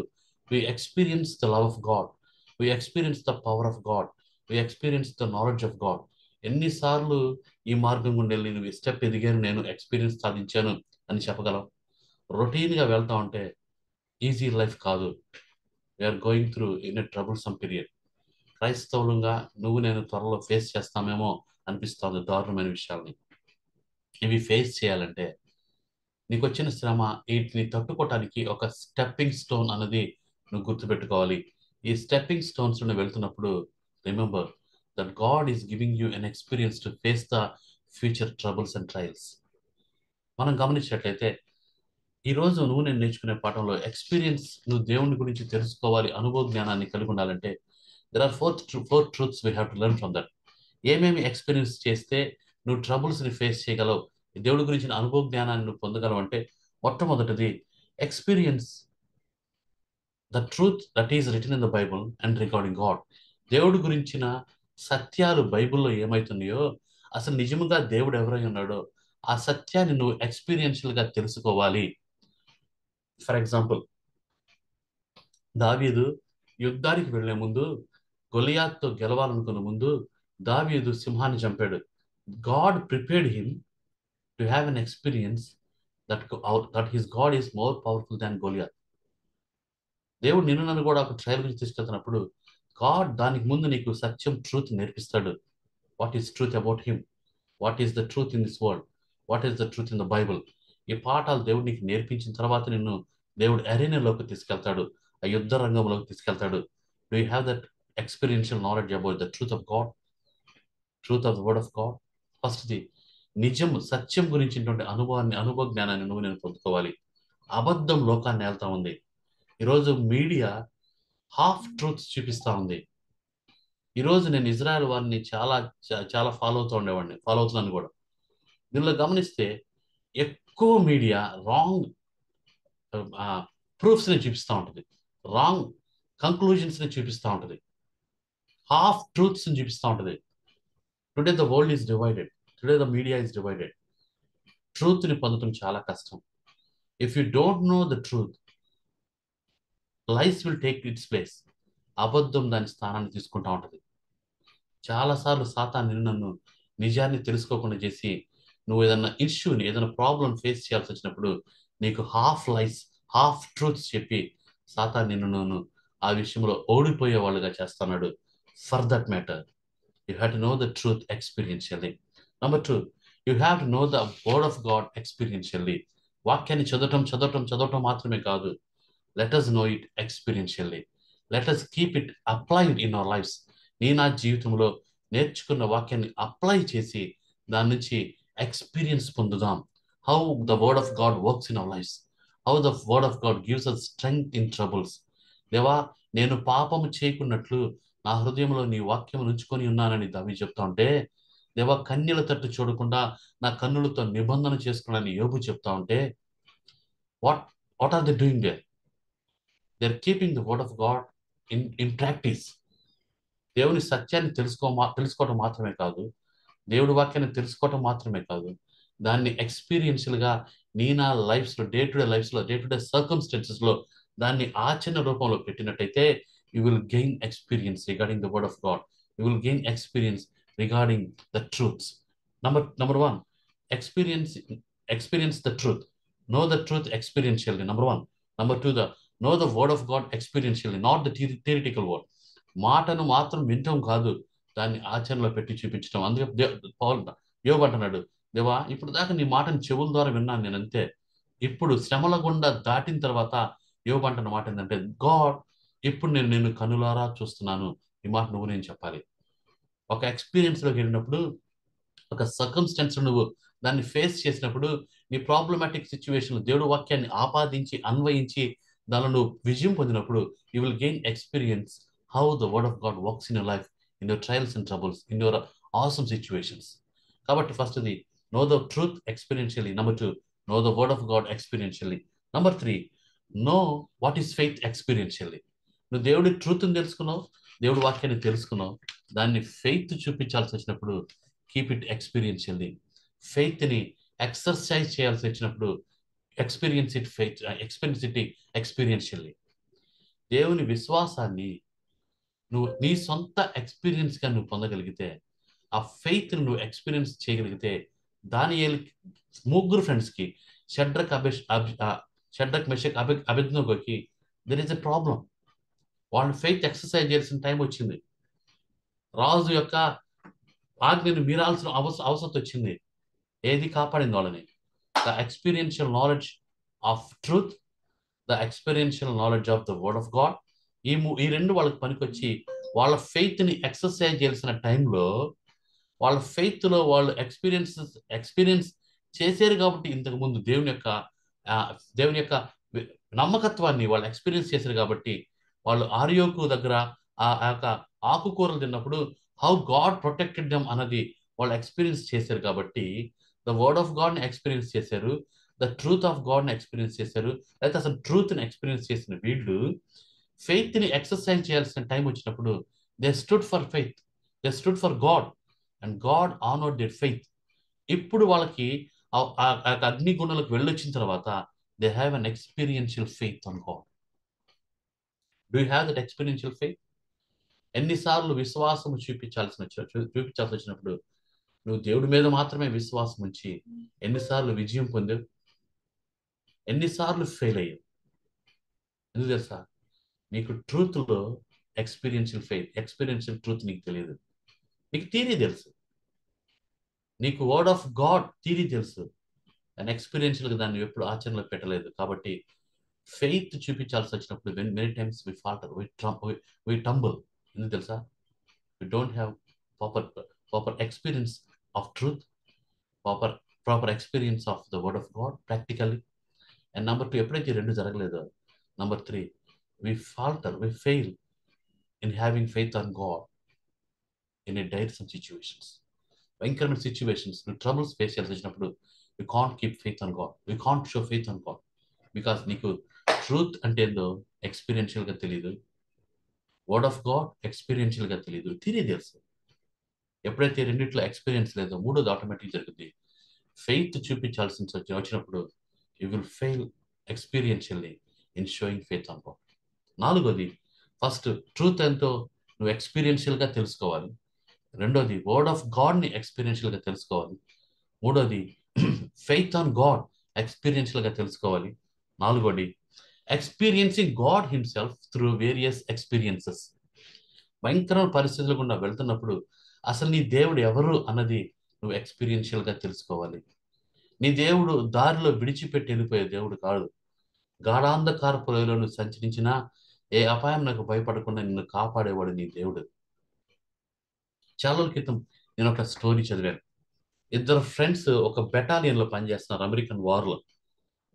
we experience the love of God, we experience the power of God, we experience the knowledge of God. ఎన్నిసార్లు ఈ మార్గం గుండా వెళ్ళి నువ్వు ఈ స్టెప్ ఎదిగాను, నేను ఎక్స్పీరియన్స్ సాధించాను అని చెప్పగలవు? రొటీన్గా వెళ్తా ఉంటే ఈజీ లైఫ్ కాదు. We are going through in a troublesome period. క్రైస్తవులుగా నువ్వు నేను త్వరలో ఫేస్ చేస్తామేమో అనిపిస్తుంది దారుణమైన విషయాల్ని. ఇవి ఫేస్ చేయాలంటే నీకు వచ్చిన శ్రమ వీటిని తట్టుకోవటానికి ఒక స్టెప్పింగ్ స్టోన్ అన్నది నువ్వు గుర్తుపెట్టుకోవాలి. ఈ స్టెప్పింగ్ స్టోన్స్ నువ్వు వెళ్తున్నప్పుడు remember that God is giving you an experience to face the future troubles and trials. మనం గమనించినట్లయితే ఈరోజు నువ్వు నేను నేర్చుకునే పాఠంలో ఎక్స్పీరియన్స్, నువ్వు దేవుని గురించి తెలుసుకోవాలి, అనుభవ జ్ఞానాన్ని కలిగి ఉండాలంటే there are four truths we have to learn from that. ఏమేమి ఎక్స్పీరియన్స్ చేస్తే నువ్వు ట్రబుల్స్ని ఫేస్ చేయగలవు, దేవుడి గురించిన అనుభవ జ్ఞానాన్ని నువ్వు పొందగలవు అంటే మొట్టమొదటిది experience the truth that is return in the Bible and regarding God. దేవుడి గురించిన సత్యాలు బైబిల్లో ఏమవుతున్నాయో, అసలు నిజంగా దేవుడు ఎవరై ఉన్నాడో ఆ సత్యాన్ని నువ్వు ఎక్స్పీరియన్షియల్గా తెలుసుకోవాలి. ఫర్ ఎగ్జాంపుల్, దావీదు యుద్ధానికి వెళ్లే ముందు, గొలియాత్తో గెలవాలనుకున్న ముందు దావీదు సింహాన్ని చంపాడు. God prepared him to have an experience that his God is more powerful దాన్ గొలియాత్. దేవుడు నిన్ను నన్ను కూడా ఒక ట్రయల్ గురించి తీసుకెళ్తున్నప్పుడు గాడ్ దానికి ముందు నీకు సత్యం, ట్రూత్ నేర్పిస్తాడు. What is truth about him, what is the truth in this world, what is the truth in the Bible. ఈ పాఠాలు దేవుడు నీకు నేర్పించిన తర్వాత నిన్ను దేవుడు అరేనాలోకి తీసుకెళ్తాడు, ఆ యుద్ధ రంగంలోకి తీసుకెళ్తాడు. Do you have that experiential knowledge about the truth of God, truth of the word of God? ఫస్ట్ది నిజం, సత్యం గురించినటువంటి అనుభవ జ్ఞానాన్ని నువ్వు నేను పొందుకోవాలి. అబద్ధం లోకాన్ని వెళ్తా ఉంది. ఈరోజు మీడియా హాఫ్ ట్రూత్స్ చూపిస్తూ ఉంది. ఈరోజు నేను ఇజ్రాయెల్ వారిని చాలా ఫాలో అవుతున్నాను కూడా. దీనిలో గమనిస్తే ఎక్కువ మీడియా రాంగ్ ప్రూఫ్స్ని చూపిస్తూ ఉంటుంది, రాంగ్ కంక్లూజన్స్ని చూపిస్తూ ఉంటుంది, హాఫ్ ట్రూత్స్ని చూపిస్తూ ఉంటుంది. Today the world is divided, today the media is divided. ట్రూత్ని పొందడం చాలా కష్టం. If you don't know the truth, lies will take its place. అబద్ధం దాని స్థానాన్ని తీసుకుంటూ ఉంటుంది. చాలాసార్లు సాతాను నన్ను నిజాన్ని తెలుసుకోకుండా చేసి, నువ్వు ఏదైనా ఇష్యూని, ఏదైనా ప్రాబ్లం ఫేస్ చేయాల్సి వచ్చినప్పుడు నీకు హాఫ్ లైస్, హాఫ్ ట్రూత్స్ చెప్పి సాతాను నన్ను ఆ విషయంలో ఓడిపోయే వాళ్ళుగా చేస్తున్నాడు. For that matter, you have to know the truth experientially. Number 2, you have to know the word of God experientially. వాక్యాన్ని చదవటం మాత్రమే కాదు. Let us know it experientially. Let us keep it applied in our lives. నా జీవితంలో నేర్చుకున్న వాక్యాన్ని అప్లై చేసి దాని నుంచి ఎక్స్పీరియన్స్ పొందుదాం. How the word of God works in our lives, how the word of God gives us strength in troubles. దేవా, నేను పాపము చేయకున్నట్లు నా హృదయంలో నీ వాక్యం ఉంచుకొని ఉన్నానని దావీదు చెప్తా ఉంటే, దేవా కన్యల తట్టు చూడకుండా నా కన్నులతో నిబంధన చేసుకున్నానని యోబు చెప్తా ఉంటే, what are they doing there? They are keeping the word of God in practice. దేవుని సత్యాన్ని తెలుసుకోవటం మాత్రమే కాదు, దేవుడి వాక్యాన్ని తెలుసుకోవటం మాత్రమే కాదు, దాన్ని ఎక్స్పీరియన్షియల్గా నా లైఫ్స్లో, డే టు డే లైఫ్స్లో, డే టు డే సర్కమ్స్టెన్సెస్లో దాన్ని ఆచరణ రూపంలో పెట్టినట్టయితే you will gain experience regarding the word of God. You will gain experience regarding the truths. Number 1, experience the truth. Know the truth experientially. Number 1. Number 2, know the word of God experientially, not the theoretical word. మాటను మాత్రం వింటం కాదు, దాన్ని ఆచరణలో పెట్టి చూపించడం. అందుకే యోబు అంటున్నాడు, దేవా ఇప్పుడు దాకా నీ మాటను చెవుల ద్వారా విన్నాను నేను, అంతే. ఇప్పుడు శ్రమల గుండా దాటిన తర్వాత యోబు అంటున్న మాట ఏంటంటే, గాడ్ ఇప్పుడు నేను కనులారా చూస్తున్నాను. ఈ మాట నేను చెప్పాలి. ఒక ఎక్స్పీరియన్స్లోకి వెళ్ళినప్పుడు, ఒక సర్కమ్స్టెన్స్ నువ్వు దాన్ని ఫేస్ చేసినప్పుడు, నీ ప్రాబ్లమాటిక్ సిచ్యువేషన్ దేవుడు వాక్యాన్ని ఆపాదించి అన్వయించి దానిలో నువ్వు విజయం పొందినప్పుడు, you will gain experience how the word of God works in your life, in your trials and troubles, in your awesome situations. Kabatti first the know the truth experientially. Number 2, know the word of God experientially. Number 3, know what is faith experientially. నువ్వు దేవుడి ట్రూత్ని తెలుసుకున్నావు, దేవుడి వాక్యాన్ని తెలుసుకున్నావు, దాన్ని ఫెయిత్ చూపించాల్సి వచ్చినప్పుడు కీప్ ఇట్ ఎక్స్పీరియన్షియల్లీ. ఫెయిత్ని ఎక్సర్సైజ్ చేయాల్సి వచ్చినప్పుడు ఎక్స్పీరియన్స్ ఇట్ ఎక్స్పీరియన్షియల్లీ. దేవుని విశ్వాసాన్ని నువ్వు నీ సొంత ఎక్స్పీరియన్స్గా నువ్వు పొందగలిగితే, ఆ ఫెయిత్ నువ్వు ఎక్స్పీరియన్స్ చేయగలిగితే, దానియేలు 3 ఫ్రెండ్స్కి, షడ్రక్ మెషక్ అబేద్నెగోకి దెర్ ఇస్ ఎ ప్రాబ్లం. వాళ్ళు ఫెయిత్ ఎక్సర్సైజ్ చేయాల్సిన టైం వచ్చింది. రాజు యొక్క ఆజ్ఞను మీరాల్సిన అవసరం వచ్చింది. ఏది కాపాడింది వాళ్ళని? The experiential knowledge of truth, the experiential knowledge of the word of God. ఈ రెండు వాళ్ళకి పనికొచ్చి వాళ్ళ ఫెయిత్ని ఎక్సర్సైజ్ చేయాల్సిన టైంలో, వాళ్ళ ఫెయిత్లో వాళ్ళు ఎక్స్పీరియన్స్ చేశారు కాబట్టి, ఇంతకుముందు దేవుని యొక్క నమ్మకత్వాన్ని వాళ్ళు ఎక్స్పీరియన్స్ చేశారు కాబట్టి, వాళ్ళు ఆర్యోకు దగ్గర ఆ యొక్క ఆకుకూరలు తిన్నప్పుడు హౌ గాడ్ ప్రొటెక్టెడ్ దెమ్ అన్నది వాళ్ళు ఎక్స్పీరియన్స్ చేశారు కాబట్టి, ద వర్డ్ ఆఫ్ గాడ్ని ఎక్స్పీరియన్స్ చేశారు, ద ట్రూత్ ఆఫ్ గాడ్ని ఎక్స్పీరియన్స్ చేశారు. లేకపోతే అసలు ట్రూత్ని ఎక్స్పీరియన్స్ చేసిన వీళ్ళు ఫెయిత్ని ఎక్సర్సైజ్ చేయాల్సిన టైం వచ్చినప్పుడు they stood for faith, they stood for God, and God honoured their faith. ఇప్పుడు వాళ్ళకి అగ్నిగుండంలోకి వెళ్ళొచ్చిన తర్వాత they have an experiential faith on God. Do you have that experiential faith? ఎన్నిసార్లు విశ్వాసం చూపించాల్సి వచ్చినప్పుడు నువ్వు దేవుడి మీద మాత్రమే విశ్వాసం ఉంచి ఎన్నిసార్లు విజయం పొందావు, ఎన్నిసార్లు ఫెయిల్ అయ్యావు? ఎందుకు తెలుసా? నీకు ట్రూత్లో ఎక్స్పీరియన్షియల్ ఫెయిత్, ఎక్స్పీరియన్షియల్ ట్రూత్ నీకు తెలియదు. నీకు థియరీ తెలుసు, నీకు వర్డ్ ఆఫ్ గాడ్ థియరీ తెలుసు, అండ్ ఎక్స్పీరియన్షియల్గా దాన్ని ఎప్పుడు ఆచరణలో పెట్టలేదు. కాబట్టి ఫెయిత్ చూపించాల్సి వచ్చినప్పుడు many times we falter, we tumble. ఎందుకు తెలుసా? We don't have proper experience of truth, proper experience of the word of God practically. And number 2, ఎప్పుడైతే 2 జరగలేదో, number 3, we falter, we fail in having faith on God in a dire situations. Increment situations, troubles face చేయాల్సి వచ్చినప్పుడు we can't keep faith on God, we can't show faith on God, because నీకు ట్రూత్ అంటే ఏందో ఎక్స్పీరియన్షియల్గా తెలియదు, వర్డ్ ఆఫ్ గాడ్ ఎక్స్పీరియన్షియల్గా తెలియదు, తెలుసు. ఎప్పుడైతే రెండిట్లో ఎక్స్పీరియన్స్ లేదో మూడోది ఆటోమేటిక్ జరుగుతుంది. ఫెయిత్ చూపించాల్సి వచ్చినప్పుడు you will fail experientially in sowing faith on God. నాలుగోది, ఫస్ట్ ట్రూత్ ఎంతో నువ్వు ఎక్స్పీరియన్షియల్గా తెలుసుకోవాలి. రెండోది వర్డ్ ఆఫ్ గాడ్ని ఎక్స్పీరియన్షియల్గా తెలుసుకోవాలి. మూడోది ఫెయిత్ ఆన్ గాడ్ ఎక్స్పీరియన్షియల్గా తెలుసుకోవాలి. నాలుగోది experiencing God himself through various experiences. భయంకరమైన పరిస్థితుల గుండా వెళ్తున్నప్పుడు అసలు నీ దేవుడు ఎవరు అన్నది నువ్వు ఎక్స్పీరియన్షియల్గా తెలుసుకోవాలి. నీ దేవుడు దారిలో విడిచిపెట్టి వెళ్ళిపోయే దేవుడు కాదు. గాఢాంధకారపు లోయలో నువ్వు సంచరించినా ఏ అపాయం నాకు భయపడకుండా నిన్ను కాపాడేవాడు నీ దేవుడు. చాలా రోజుల క్రితం నేను ఒక స్టోరీ చదివాను. ఇద్దరు ఫ్రెండ్స్ ఒక బెటాలియన్లో పనిచేస్తున్నారు అమెరికన్ వార్లో.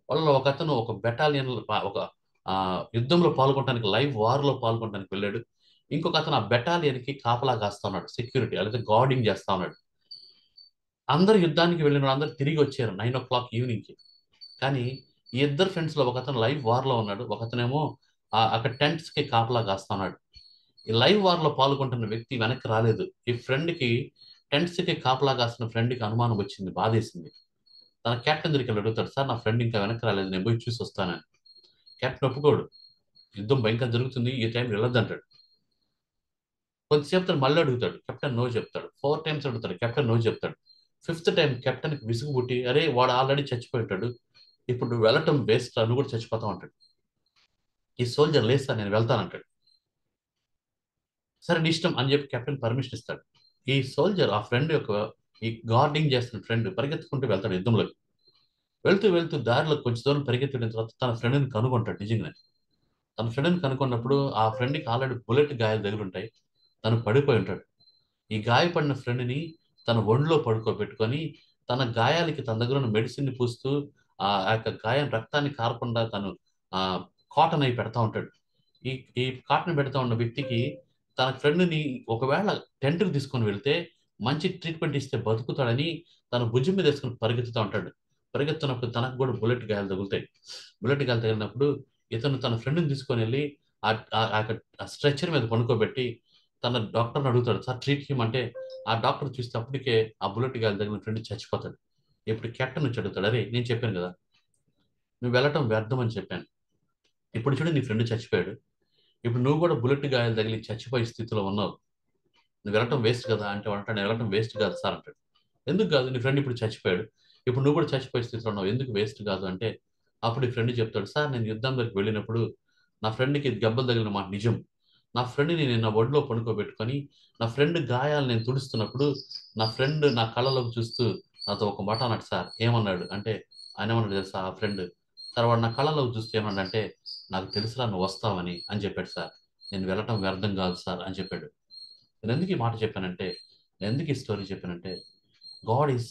వాళ్ళలో ఒక అతను ఒక బెటాలియన్లో ఒక యుద్ధంలో పాల్గొనడానికి, లైవ్ వార్లో పాల్గొనడానికి వెళ్ళాడు. ఇంకొక అతను ఆ బెటాలియన్కి కాపలా కాస్తా ఉన్నాడు, సెక్యూరిటీ లేదా గార్డింగ్ చేస్తా ఉన్నాడు. అందరు యుద్ధానికి వెళ్ళిన అందరు తిరిగి వచ్చారు 9 o'clock ఈవినింగ్కి. కానీ ఈ ఇద్దరు ఫ్రెండ్స్లో ఒక అతను లైవ్ వార్లో ఉన్నాడు, ఒక అతనేమో అక్కడ టెంట్స్కి కాపలా కాస్తా ఉన్నాడు. ఈ లైవ్ వార్లో పాల్గొంటున్న వ్యక్తి వెనక్కి రాలేదు. ఈ ఫ్రెండ్కి, టెంట్స్కి కాపలా కాస్తున్న ఫ్రెండ్కి అనుమానం వచ్చింది, బాధేసింది. తన కెప్టెన్ దగ్గరికి వెళ్ళి అడుగుతాడు, సార్ నా ఫ్రెండ్ ఇంకా వెనక్కి రాలేదు, నేను పోయి చూసి వస్తానని. కెప్టెన్ ఒప్పుకోడు, యుద్ధం భయంకర జరుగుతుంది, ఈ టైం వెళ్ళొద్దు అంటాడు. కొద్దిసేపు మళ్ళీ అడుగుతాడు, కెప్టెన్ నో చెప్తాడు. 4 times అడుగుతాడు, కెప్టెన్ నో చెప్తాడు. 5th time కెప్టెన్కి విసుగు పుట్టి, అరే వాడు ఆల్రెడీ చచ్చిపోయి ఉంటాడు, ఇప్పుడు నువ్వు వెళ్ళటం వేస్ట్, నువ్వు కూడా చచ్చిపోతావు అంటాడు. ఈ సోల్జర్ లేదు సార్ నేను వెళ్తానంటాడు. సరే నీ ఇష్టం అని చెప్పి కెప్టెన్ పర్మిషన్ ఇస్తాడు. ఈ సోల్జర్, ఆ ఫ్రెండ్ యొక్క, ఈ గార్డింగ్ చేస్తున్న ఫ్రెండ్ పరిగెత్తుకుంటూ వెళ్తాడు యుద్ధంలోకి. వెళ్తూ వెళ్తూ దారిలో కొంచెం దూరం పరిగెత్తిన తర్వాత తన ఫ్రెండ్ని కనుగొంటాడు. నిజంగానే తన ఫ్రెండ్ని కనుక్కున్నప్పుడు ఆ ఫ్రెండ్కి ఆల్రెడీ బుల్లెట్ గాయాలు తగులుంటాయి, తను పడిపోయి ఉంటాడు. ఈ గాయపడిన ఫ్రెండ్ని తన ఒంట్లో పడుకోబెట్టుకొని తన గాయాలకి తన దగ్గర ఉన్న మెడిసిన్ని పూస్తూ ఆ యొక్క గాయం రక్తాన్ని కారకుండా తను కాటన్ అయి పెడతా ఉంటాడు. ఈ ఈ కాటన్ పెడతా ఉన్న వ్యక్తికి తన ఫ్రెండ్ని ఒకవేళ టెంట్కి తీసుకొని వెళ్తే మంచి ట్రీట్మెంట్ ఇస్తే బతుకుతాడని తన భుజం మీద వేసుకుని పరిగెత్తుతూ ఉంటాడు. పరిగెత్తున్నప్పుడు తనకు కూడా బుల్లెట్ గాయాలు తగులుతాయి. బుల్లెట్ గాయాలు తగిలినప్పుడు ఇతను తన ఫ్రెండ్ని తీసుకొని వెళ్ళి ఆ స్ట్రెచర్ మీద పడుకోబెట్టి తన డాక్టర్ని అడుగుతాడు, సార్ ట్రీట్ హిమ్ అంటే ఆ డాక్టర్ చూస్తే అప్పటికే ఆ బుల్లెట్ గాయాలు తగిలిన ఫ్రెండ్ చచ్చిపోతాడు. ఇప్పుడు కెప్టెన్ వచ్చి అడుగుతాడు, అరే నేను చెప్పాను కదా నువ్వు వెళ్ళటం వ్యర్థం అని చెప్పాను, ఇప్పుడు చూడు నీ ఫ్రెండ్ చచ్చిపోయాడు, ఇప్పుడు నువ్వు కూడా బుల్లెట్ గాయాలు తగిలి చచ్చిపోయే స్థితిలో ఉన్నావు, నువ్వు వెళ్ళటం వేస్ట్ కదా అంటే అంటాడు, నేను వెళ్ళటం వేస్ట్ కాదు సార్ అంటాడు. ఎందుకు కాదు, నీ ఫ్రెండ్ ఇప్పుడు చచ్చిపోయాడు, ఇప్పుడు నువ్వు కూడా చచ్చిపోయే స్థితిలో ఉన్నావు, ఎందుకు వేస్ట్ కాదు అంటే అప్పుడు ఈ ఫ్రెండ్ చెప్తాడు, సార్ నేను యుద్ధంలోకి వెళ్ళినప్పుడు నా ఫ్రెండ్కి దెబ్బలు తగిలిన మాట నిజం, నా ఫ్రెండ్ని నేను నా ఒడిలో పడుకోబెట్టుకొని నా ఫ్రెండ్ గాయాలు నేను తుడుస్తున్నప్పుడు నా ఫ్రెండ్ నా కళ్ళలోకి చూస్తూ నాతో ఒక మాట అన్నాడు సార్. ఏమన్నాడు అంటే, ఆయన ఏమన్నాడు తెలుసా ఆ ఫ్రెండ్, సార్ వాడు నా కళ్ళలోకి చూస్తే ఏమన్నాడు అంటే, నాకు తెలుసురా నువ్వు వస్తావని అని చెప్పాడు సార్, నేను వెళ్ళటం వ్యర్థం కాదు సార్ అని చెప్పాడు. నేను ఎందుకు ఈ మాట చెప్పానంటే, నేను ఎందుకు ఈ స్టోరీ చెప్పానంటే, God is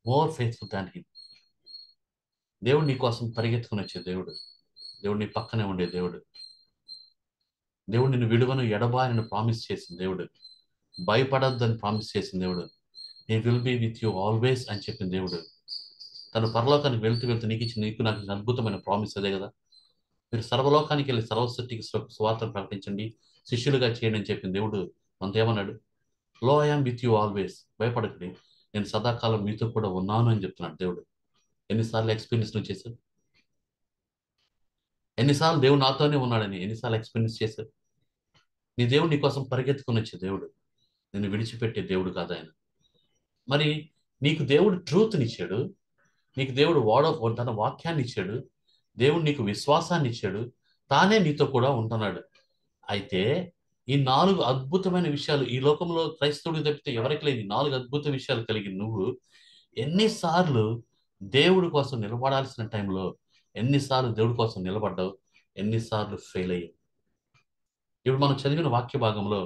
more faithful than him. దేవుడు నీ కోసం పరిగెత్తుకుని వచ్చే దేవుడు, దేవుడు నీ పక్కనే ఉండే దేవుడు, దేవుడు నిన్ను విలువను ఎడబాయని ప్రామిస్ చేసిన దేవుడు, భయపడద్దని ప్రామిస్ చేసిన దేవుడు, he will be with you always అని చెప్పిన దేవుడు. తను పరలోకానికి వెళ్తూ వెళ్తూ నీకు నాకు అద్భుతమైన ప్రామిస్ అదే కదా, మీరు సర్వలోకానికి వెళ్ళి సర్వసృష్టికి సువార్తను ప్రకటించండి, శిష్యులుగా చేయండి అని చెప్పిన దేవుడు మనతో ఏమన్నాడు, లో I am with you always, భయపడకండి నేను సదాకాలం మీతో కూడా ఉన్నాను అని చెప్తున్నాడు దేవుడు. ఎన్నిసార్లు ఎక్స్పీరియన్స్ నువ్వు చేశావు, ఎన్నిసార్లు దేవుడు నాతోనే ఉన్నాడని ఎన్నిసార్లు ఎక్స్పీరియన్స్ చేశావు. నీ దేవుడు నీ కోసం పరిగెత్తుకుని వచ్చే దేవుడు, నిన్ను విడిచిపెట్టే దేవుడు కాదు ఆయన. మరి నీకు దేవుడు ట్రూత్ని ఇచ్చాడు, నీకు దేవుడు తన వాక్యాన్ని ఇచ్చాడు, దేవుడు నీకు విశ్వాసాన్ని ఇచ్చాడు, తానే నీతో కూడా ఉంటున్నాడు. అయితే ఈ 4 అద్భుతమైన విషయాలు ఈ లోకంలో క్రైస్తవుడికి తప్పితే ఎవరికి లేని 4 అద్భుత విషయాలు కలిగి నువ్వు ఎన్నిసార్లు దేవుడి కోసం నిలబడాల్సిన టైంలో ఎన్నిసార్లు దేవుడి కోసం నిలబడ్డావు, ఎన్నిసార్లు ఫెయిల్ అయ్యావు. ఇప్పుడు మనం చదివిన వాక్య భాగంలో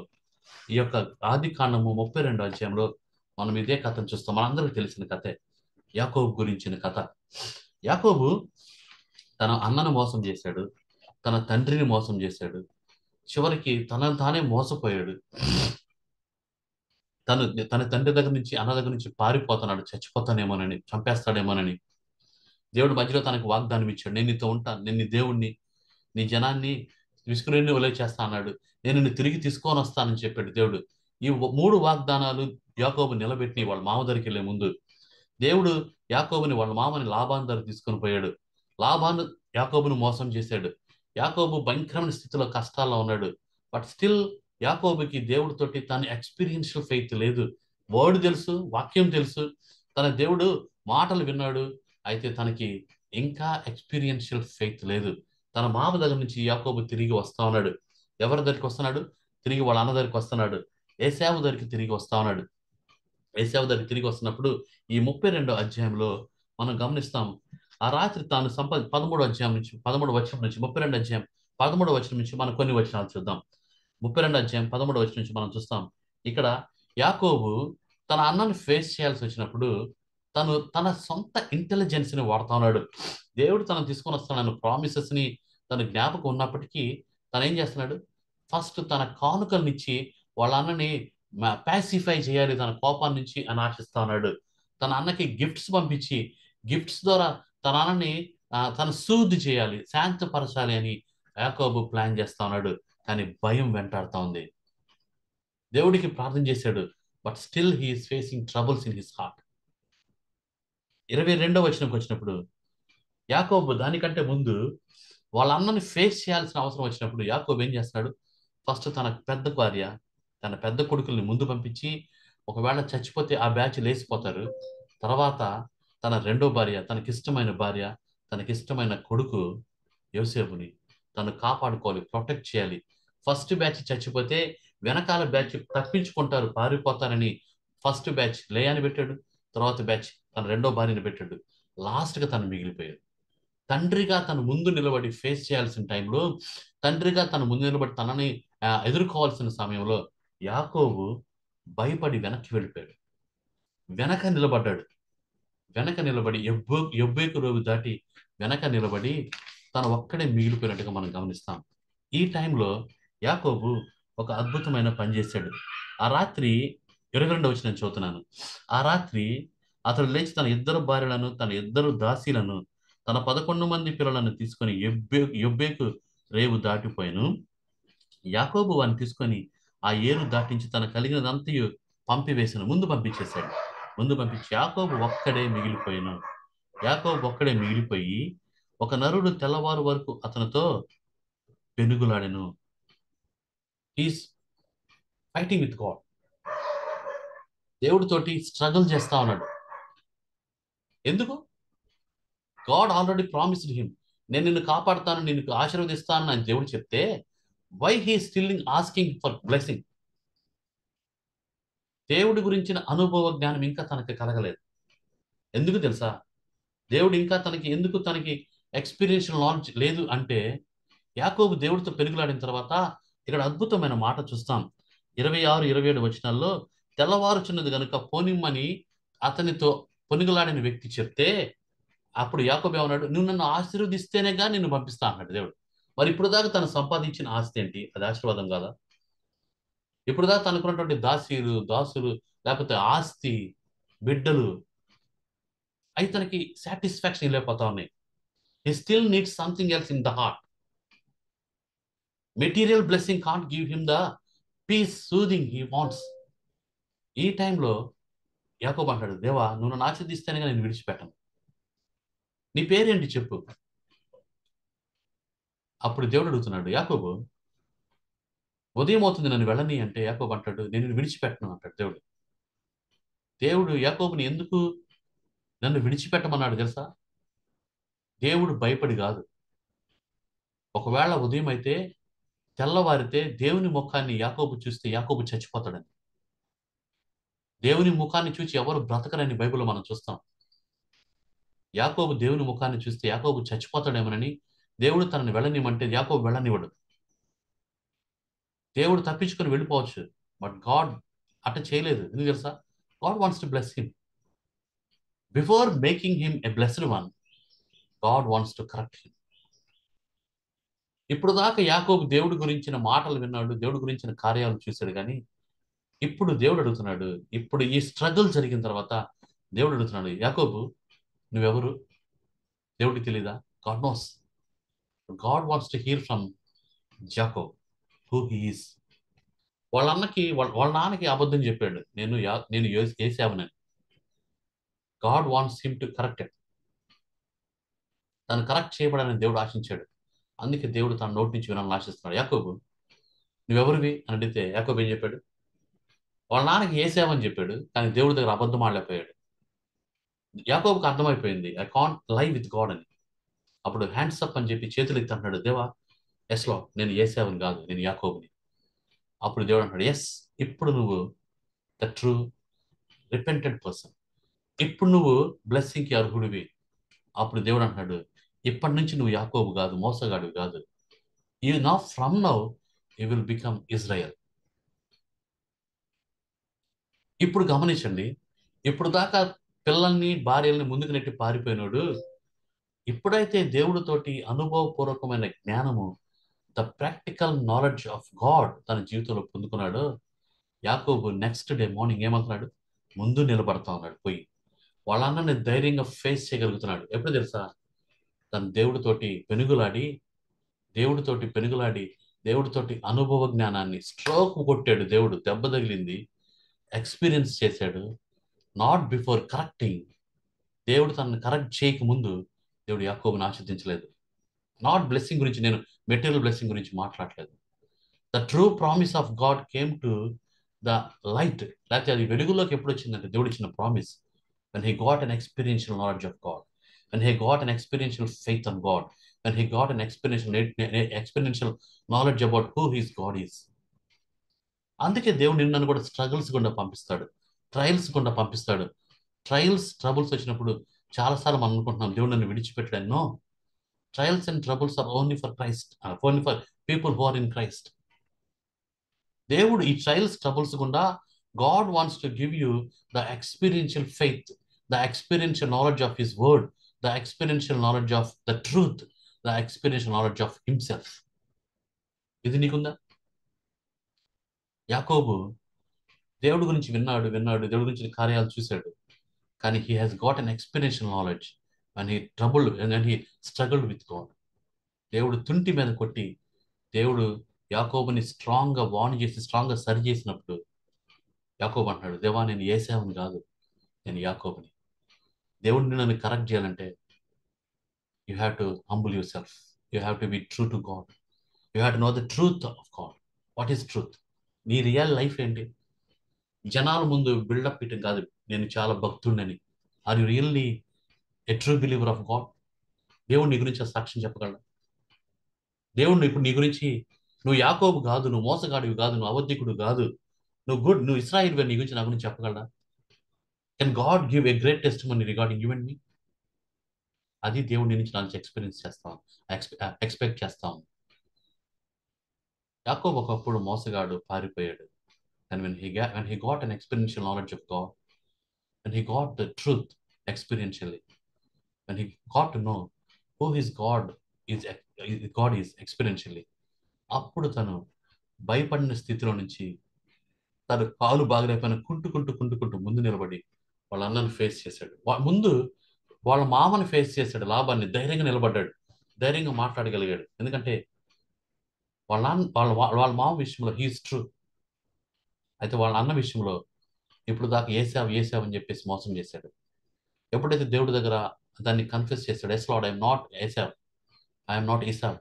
ఈ యొక్క ఆదికాండము 32వ అధ్యాయంలో మనం ఇదే కథను చూస్తాం. మనందరికీ తెలిసిన కథే, యాకోబు గురించిన కథ. యాకోబు తన అన్నను మోసం చేశాడు, తన తండ్రిని మోసం చేశాడు, చివరికి తనను తానే మోసపోయాడు. తన తండ్రి దగ్గర నుంచి, అన్న దగ్గర నుంచి పారిపోతున్నాడు, చచ్చిపోతానేమోనని, చంపేస్తాడేమోనని. దేవుడు మధ్యలో తనకు వాగ్దానం ఇచ్చాడు, నేను నీతో ఉంటాను, నేను నీ దేవుణ్ణి, నీ జనాన్ని విసుకుని వలే చేస్తా అన్నాడు, నేను నిన్ను తిరిగి తీసుకొని వస్తానని చెప్పాడు దేవుడు. ఈ 3 వాగ్దానాలు యాకోబు నిలబెట్టి వాళ్ళ మామ దగ్గరికి వెళ్ళే ముందు దేవుడు యాకోబుని వాళ్ళ మామని లాబాను దగ్గర తీసుకొని పోయాడు. లాబాను యాకోబును మోసం చేశాడు. యాకోబు భయంకరమైన స్థితిలో కష్టాల్లో ఉన్నాడు. బట్ స్టిల్ యాకోబుకి దేవుడితోటి తన ఎక్స్పీరియన్షియల్ ఫెయిత్ లేదు. వర్డ్ తెలుసు, వాక్యం తెలుసు, తన దేవుడు మాటలు విన్నాడు, అయితే తనకి ఇంకా ఎక్స్పీరియన్షియల్ ఫెయిత్ లేదు. తన మామ దగ్గర నుంచి యాకోబు తిరిగి వస్తా ఉన్నాడు. ఎవరి దగ్గరికి వస్తున్నాడు? తిరిగి వాళ్ళ అన్న దగ్గరికి వస్తున్నాడు. ఏశావు దగ్గరికి తిరిగి వస్తా ఉన్నాడు. ఏశావు దగ్గరికి తిరిగి వస్తున్నప్పుడు ఈ 32వ అధ్యాయంలో మనం గమనిస్తాం, ఆ రాత్రి తాను 13వ అధ్యాయం నుంచి 13వ వచనం నుంచి 32వ అధ్యాయం 13వ వచనం నుంచి మనం కొన్ని వచనాలు చూద్దాం. 32వ అధ్యాయం 13వ వచనం నుంచి మనం చూస్తాం. ఇక్కడ యాకోబు తన అన్నను ఫేస్ చేయాల్సి వచ్చినప్పుడు తను తన సొంత ఇంటెలిజెన్స్ ని వాడుతా ఉన్నాడు. దేవుడు తనను తీసుకొని వస్తున్నాడు ప్రామిసెస్ ని తన జ్ఞాపకం ఉన్నప్పటికీ తను ఏం చేస్తున్నాడు? ఫస్ట్ తన కానుకలనిచ్చి వాళ్ళ అన్నని పాసిఫై చేయాలి తన కోపాన్ని నుంచి అని ఆశిస్తా ఉన్నాడు. తన అన్నకి గిఫ్ట్స్ పంపించి గిఫ్ట్స్ ద్వారా తన అన్నని తను సూద్ చేయాలి, శాంతపరచాలి అని యాకోబు ప్లాన్ చేస్తా ఉన్నాడు. కానీ భయం వెంటాడుతా ఉంది. దేవుడికి ప్రార్థన చేశాడు, but still he is facing troubles in his heart. 22వ వచనంకి వచ్చినప్పుడు యాకోబు దానికంటే ముందు వాళ్ళ అన్నని ఫేస్ చేయాల్సిన అవసరం వచ్చినప్పుడు యాకోబు ఏం చేస్తున్నాడు? ఫస్ట్ తన పెద్ద భార్య, తన పెద్ద కొడుకుల్ని ముందు పంపించి ఒకవేళ చచ్చిపోతే ఆ బ్యాచ్ లేచిపోతారు. తర్వాత తన రెండో భార్య, తనకిష్టమైన భార్య, తనకిష్టమైన కొడుకు యోసేపుని తను కాపాడుకోవాలి, ప్రొటెక్ట్ చేయాలి. ఫస్ట్ బ్యాచ్ చచ్చిపోతే వెనకాల బ్యాచ్ తప్పించుకుంటారు, పారిపోతారని ఫస్ట్ బ్యాచ్ లేయాని పెట్టాడు. తర్వాత బ్యాచ్ తన రెండో భార్యని పెట్టాడు. లాస్ట్గా తను మిగిలిపోయాడు. తండ్రిగా తను ముందు నిలబడి ఫేస్ చేయాల్సిన టైంలో, తండ్రిగా తను ముందు నిలబడి తనని ఎదుర్కోవాల్సిన సమయంలో యాకోబు భయపడి వెనక్కి వెళ్ళిపోయాడు. వెనక నిలబడ్డాడు. వెనక నిలబడి యొబ్బేకు రోగు దాటి వెనక నిలబడి తను ఒక్కడే మిగిలిపోయినట్టుగా మనం గమనిస్తాం. ఈ టైంలో యాకోబు ఒక అద్భుతమైన పని చేశాడు. ఆ రాత్రి 22వ వచనం చదువుతున్నాను. ఆ రాత్రి అతడు లేచి తన 2 భార్యలను, తన 2 దాసీలను, తన 11 మంది పిల్లలను తీసుకొని యొబ్బేకు రేవు దాటిపోయాను. యాకోబు వారిని తీసుకొని ఆ ఏరు దాటించి తన కలిగినదంతయు పంపివేసిన ముందు పంపించేశాడు. ముందు పంపించి యాకోబు ఒక్కడే మిగిలిపోయాను. యాకోబు ఒక్కడే మిగిలిపోయి ఒక నరుడు తెల్లవారు వరకు అతనితో పెనుగులాడెను. He's fighting with God. దేవుడితోటి స్ట్రగుల్ చేస్తా ఉన్నాడు. ఎందుకు? గాడ్ ఆల్రెడీ ప్రామిస్డ్ హిమ్, నేను నిన్ను కాపాడుతాను, నిన్ను ఆశీర్వదిస్తాను అని దేవుడు చెప్తే why he still asking for blessing? దేవుడి గురించిన అనుభవ జ్ఞానం ఇంకా తనకి కలగలేదు. ఎందుకు తెలుసా? దేవుడు ఇంకా తనకి ఎక్స్పీరియన్షియల్ నాలెడ్జ్ లేదు అంటే, యాకోబు దేవుడితో పెరుగులాడిన తర్వాత ఇక్కడ అద్భుతమైన మాట చూస్తాం. 26, 27 వచనాల్లో తెల్లవారుచున్నది గనుక పోనిమ్మని అతనితో పొనుగులాడిన వ్యక్తి చెప్తే, అప్పుడు యాకోబు ఏమన్నాడు? నువ్వు నన్ను ఆశీర్వదిస్తేనేగా నిన్ను పంపిస్తా అన్నాడు దేవుడు. మరి ఇప్పుడు దాకా తను సంపాదించిన ఆస్తి ఏంటి? అది ఆశీర్వాదం కాదా? ఇప్పుడు దాకా తనకున్నటువంటి దాసులు లేకపోతే ఆస్తి, బిడ్డలు అవి తనకి సాటిస్ఫాక్షన్ లేకపోతా ఉన్నాయి. He still needs something else in the heart. Material blessing can't give him the peace, soothing he wants. ఈ టైంలో యాకోబు అంటాడు, దేవా నువ్వు నన్ను ఆశీర్దిస్తేనే నేను విడిచిపెట్టను, నీ పేరేంటి చెప్పు. అప్పుడు దేవుడు అడుగుతున్నాడు, యాకోబు ఉదయం అవుతుంది నన్ను వెళ్ళని అంటే యాకోబు అంటాడు, నేను విడిచిపెట్టను అంటాడు దేవుడు. దేవుడు యాకోబుని ఎందుకు నన్ను విడిచిపెట్టమన్నాడు తెలుసా? దేవుడు భయపడి కాదు. ఒకవేళ ఉదయం అయితే తెల్లవారితే దేవుని ముఖాన్ని యాకోబు చూస్తే యాకోబు చచ్చిపోతాడని. దేవుని ముఖాన్ని చూసి ఎవరు బ్రతకరని బైబిల్లో మనం చూస్తాం. యాకోబు దేవుని ముఖాన్ని చూస్తే యాకోబు చచ్చిపోతాడేమోనని దేవుడు తనని వెళ్ళనివ్వమంటే యాకోబు వెళ్ళనివ్వడు. దేవుడు తప్పించుకొని వెళ్ళిపోవచ్చు, బట్ గాడ్ అట్ట చేయలేదు. ఎందుకు తెలుసా? God wants to bless him. Before making him a blessed one, God wants to correct him. ఇప్పుడు దాకా యాకోబు దేవుడి గురించిన మాటలు విన్నాడు, దేవుడి గురించిన కార్యాలు చూశాడు, కానీ ఇప్పుడు దేవుడు అడుగుతున్నాడు, ఇప్పుడు ఈ స్ట్రగుల్ జరిగిన తర్వాత దేవుడు అడుగుతున్నాడు, యాకోబు నువ్వెవరు? దేవుడికి తెలీదా? God knows. God wants to hear from Jacob who he is. వాళ్ళ అన్నకి వాళ్ళ నాన్నకి అబద్ధం చెప్పాడు, నేను ఏసావనని. God wants him to correct it. తను కరెక్ట్ చేయబడాలని దేవుడు ఆశించాడు. అందుకే దేవుడు తన నోటి నుంచి వినాలని ఆశిస్తున్నాడు. యాకోబు, నువ్వెవరివి అని అడిగితే యాకోబు ఏం చెప్పాడు? వాళ్ళ నాన్నకి ఏసావని చెప్పాడు, కానీ దేవుడి దగ్గర అబద్ధం ఆడలేకపోయాడు. యాకోబుకి అర్థమైపోయింది, I can't live with God అని. అప్పుడు హ్యాండ్స్ అప్ అని చెప్పి చేతులు ఎత్తి అంటున్నాడు, దేవా ఎస్లో నేను ఏసావని కాదు, నేను యాకోబుని. అప్పుడు దేవుడు అంటాడు, ఎస్, ఇప్పుడు నువ్వు ద ట్రూ రిపెంటెడ్ పర్సన్, ఇప్పుడు నువ్వు బ్లెస్సింగ్కి అర్హుడివి. అప్పుడు దేవుడు అంటున్నాడు, ఇప్పటి నుంచి నువ్వు యాకోబు కాదు, మోసగాడివి కాదు. You now from now you will become Israel. ఇప్పుడు గమనించండి, ఇప్పుడు దాకా పిల్లల్ని భార్యల్ని ముందుకు నెట్టి పారిపోయినాడు, ఇప్పుడైతే దేవుడితోటి అనుభవపూర్వకమైన జ్ఞానము, the practical knowledge of God తన జీవితంలో పొందుకున్నాడు, యాకోబు నెక్స్ట్ డే మార్నింగ్ ఏమంటున్నాడు? ముందు నిలబడతా ఉన్నాడు. పోయి వాళ్ళ అన్నని ధైర్యంగా ఫేస్ చేయగలుగుతున్నాడు. ఎప్పుడు తెలుసా? తన దేవుడితోటి అనుభవ జ్ఞానాన్ని స్ట్రోక్ కొట్టాడు. దేవుడు దెబ్బ తగిలింది, ఎక్స్పీరియన్స్ చేశాడు. Not before correcting. దేవుడు తనను కరెక్ట్ చేయకముందు దేవుడు యాకోబుని ఆశీర్వదించలేదు. నాట్ బ్లెస్సింగ్ గురించి, నేను మెటీరియల్ బ్లెస్సింగ్ గురించి మాట్లాడలేదు. The true promise of God came to the light. లేకపోతే అది వెలుగులోకి ఎప్పుడు వచ్చిందంటే దేవుడు ఇచ్చిన promise, when he got an experiential knowledge of God, when he got an experiential faith on God, when he got an experiential knowledge about who his God is. అందుకే దేవుడు నిన్ను కూడా స్ట్రగుల్స్ గుండా పంపిస్తాడు, ట్రయల్స్ గుండా పంపిస్తాడు. ట్రబుల్స్ వచ్చినప్పుడు చాలాసార్లు మనం అనుకుంటున్నాం దేవుడు నన్ను విడిచిపెట్టాడు. No, trials and troubles are only for Christ, only for people who are in Christ. దేవుడు ఈ ట్రయల్స్ ట్రబుల్స్ గుండా God wants to give you the experiential faith, the experiential knowledge of his word, the experiential knowledge of the truth, the experiential knowledge of himself. ఇది నీకుందా? యాకోబు దేవుడి గురించి విన్నాడు, దేవుడి గురించి కార్యాలు చూశాడు, కానీ he has got an experiential knowledge when he struggled with God. దేవుడు తుంటి మీద కొట్టి, దేవుడు యాకోబుని స్ట్రాంగ్గా వార్న్ చేసి, స్ట్రాంగ్గా సరి చేసినప్పుడు యాకోబు అంటాడు, దేవా నేను ఏసావుని కాదు, నేను యాకోబుని. దేవుడిని నన్ను కరెక్ట్ చేయాలంటే you have to humble yourself, you have to be true to God, you have to know the truth of God. What is truth? నీ రియల్ లైఫ్ ఏంటి? జనాల ముందు బిల్డప్ ఇవ్వటం కాదు, నేను చాలా భక్తుడిని. Are you really a true believer of God? దేవుడు నీ గురించి సాక్ష్యం చెప్పగలడా? దేవుడు ఇప్పుడు నీ గురించి, నువ్వు యాకోబు కాదు, నువ్వు మోసగాడివి కాదు, నువ్వు అబద్ధికుడు కాదు, నువ్వు ఇశ్రాయేలు నీ గురించి, నా గురించి చెప్పగలడా? Can God give a great testimony regarding you and me? అది దేవుడి నుంచి నా నుంచి ఎక్స్పెక్ట్ చేస్తాం. యాకోబు ఒకప్పుడు మోసగాడు, పారిపోయాడు. And when he got an experiential knowledge of God, when he got the truth experientially, when he got to know who his God is experientially, అప్పుడు తను భయపడిన స్థితిలో నుంచి తను కాలు బాగలేకపోయిన కుంటుకుంటూ ముందు నిలబడి వాళ్ళ అన్నను ఫేస్ చేశాడు. ముందు వాళ్ళ మామని ఫేస్ చేశాడు, లాభాన్ని. ధైర్యంగా నిలబడ్డాడు, ధైర్యంగా మాట్లాడగలిగాడు. ఎందుకంటే వాళ్ళ మామ విషయంలో హీఈస్ ట్రూ. అయితే వాళ్ళ అన్న విషయంలో ఇప్పుడు దాకా ఏసావు అని చెప్పేసి మోసం చేశాడు. ఎప్పుడైతే దేవుడి దగ్గర దాన్ని కన్ఫెస్ చేశాడు, yes lord, I'm not Esau, I'm not Esau,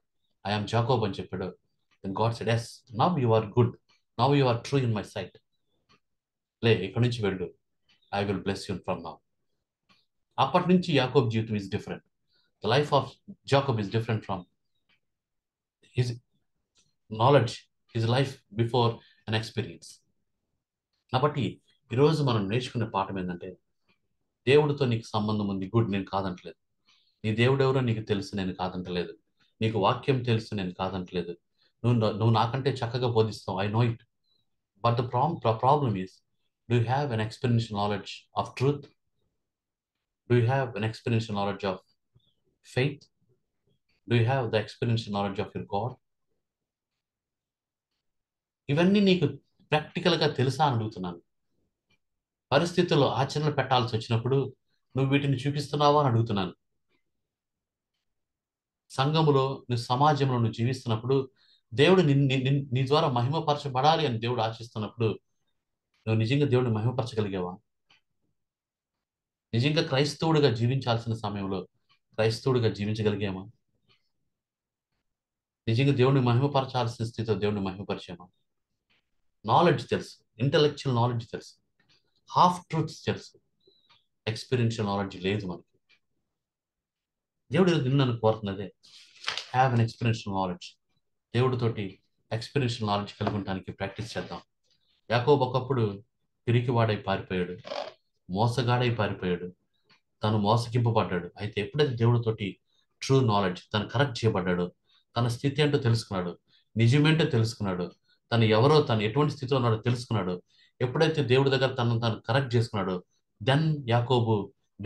I'm Jacob అని చెప్పాడు, then God said, yes, now you are good, now you are true in my sight. లే, ఇక్కడి నుంచి వెళ్ళు, I will bless you from now. అప్పటి నుంచి యాకోబ్ జీవితం is different. The life of Jacob is different from his knowledge, his life before an experience. కాబట్టి ఈరోజు మనం నేర్చుకునే పాఠం ఏంటంటే, దేవుడితో నీకు సంబంధం ఉంది, గుడ్, నేను కాదంటలేదు. నీ దేవుడు ఎవరో నీకు తెలుసు, నేను కాదంటలేదు. నీకు వాక్యం తెలుసు, నేను కాదంటలేదు. నువ్వు నాకంటే చక్కగా బోధిస్తావు, I know it. But the problem is, do you have an experiential knowledge of truth? Do you have an experiential knowledge of faith? Do you have the experiential knowledge of your God? ఇవన్నీ నీకు ప్రాక్టికల్గా తెలుసా అని అడుగుతున్నాను. పరిస్థితుల్లో ఆచరణలు పెట్టాల్సి వచ్చినప్పుడు నువ్వు వీటిని చూపిస్తున్నావా అని అడుగుతున్నాను. సంఘములో నువ్వు సమాజంలో నువ్వు జీవిస్తున్నప్పుడు దేవుడు నీ ద్వారా మహిమపరచబడాలి అని దేవుడు ఆశిస్తున్నప్పుడు నువ్వు నిజంగా దేవుడిని మహిమపరచగలిగావా? నిజంగా క్రైస్తవుడిగా జీవించాల్సిన సమయంలో క్రైస్తవుడిగా జీవించగలిగామా? నిజంగా దేవుడిని మహిమపరచాల్సిన స్థితిలో దేవుడిని మహిమపరిచామా? నాలెడ్జ్ తెలుసు, ఇంటలెక్చువల్ నాలెడ్జ్ తెలుసు, హాఫ్ ట్రూత్స్ తెలుసు, ఎక్స్పీరియన్షియల్ నాలెడ్జ్ లేదు మనకి. దేవుడు నన్ను కోరుతున్నదే, హ్యావ్ అన్ ఎక్స్పీరియన్షియల్ నాలెడ్జ్. దేవుడితోటి ఎక్స్పీరియన్షియల్ నాలెడ్జ్ కలిగి ఉండడానికి ప్రాక్టీస్ చేద్దాం. యాకోబు ఒకప్పుడు పిరికివాడై పారిపోయాడు, మోసగాడై పారిపోయాడు, తను మోసగింపబడ్డాడు. అయితే ఎప్పుడైతే దేవుడితోటి ట్రూ నాలెడ్జ్, తను కరెక్ట్ చేయబడ్డాడు, తన స్థితి ఏంటో తెలుసుకున్నాడు, నిజమేంటో తెలుసుకున్నాడు, తను ఎవరో, తను ఎటువంటి స్థితిలో ఉన్నాడో తెలుసుకున్నాడు, ఎప్పుడైతే దేవుడి దగ్గర తను కరెక్ట్ చేసుకున్నాడో దెన్ యాకోబు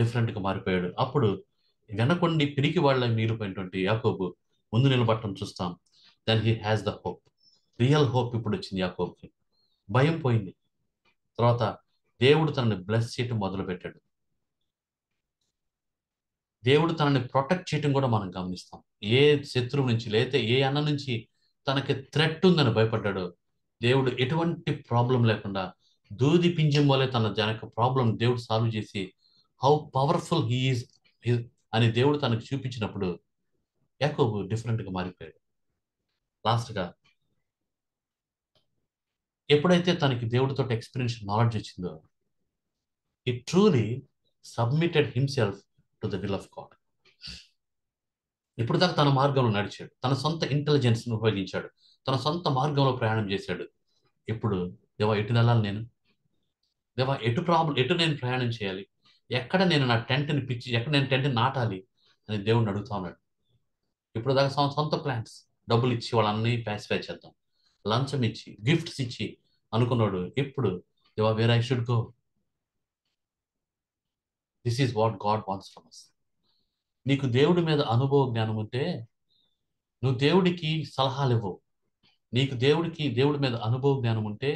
డిఫరెంట్గా మారిపోయాడు. అప్పుడు వెనకొండి పిరికి వాళ్ళ మిగిలిపోయినటువంటి యాకోబు ముందు నిలబడటం చూస్తాం. Then he has the hope, real hope ఇప్పుడు వచ్చింది యాకోబుకి. భయం పోయింది. తర్వాత దేవుడు తనని బ్లెస్ చేయటం మొదలుపెట్టాడు. దేవుడు తనని ప్రొటెక్ట్ చేయటం కూడా మనం గమనిస్తాం. ఏ శత్రువు నుంచి లేతే ఏ అన్న నుంచి తనకి థ్రెట్ ఉందని భయపడ్డాడో దేవుడు ఎటువంటి ప్రాబ్లం లేకుండా దూది పింజం వల్లే తన యొక్క ప్రాబ్లం దేవుడు సాల్వ్ చేసి హౌ పవర్ఫుల్ హీఈస్ అని దేవుడు తనకు చూపించినప్పుడు యాకోబు డిఫరెంట్గా మారిపోయాడు. లాస్ట్గా ఎప్పుడైతే తనకి దేవుడితో ఎక్స్పీరియన్స్ నాలెడ్జ్ వచ్చిందో he truly submitted himself to the will of God. ఇప్పుడు దాకా తన మార్గంలో నడిచాడు, తన సొంత ఇంటెలిజెన్స్ను ఉపయోగించాడు, తన సొంత మార్గంలో ప్రయాణం చేశాడు. ఇప్పుడు దేవా ఎటు వెళ్ళాలి నేను? దేవా ఎటు నేను ప్రయాణం చేయాలి? ఎక్కడ నేను నా టెంట్ని ఎక్కడ నేను టెంట్ని నాటాలి అని దేవుడిని అడుగుతా ఉన్నాడు. ఇప్పుడు దాకా సొంత ప్లాన్స్, డబ్బులు ఇచ్చి వాళ్ళన్నీ ప్యాసిఫై చేద్దాం, లంచం ఇచ్చి గిఫ్ట్స్ ఇచ్చి అనుకున్నాడు. ఇప్పుడు దేవా where I should go? This is what God wants from us. నీకు దేవుడి మీద అనుభవ జ్ఞానం ఉంటే నువ్వు దేవుడికి సలహాలు ఇవ్వవు. నీకు దేవుడి మీద అనుభవ జ్ఞానం ఉంటే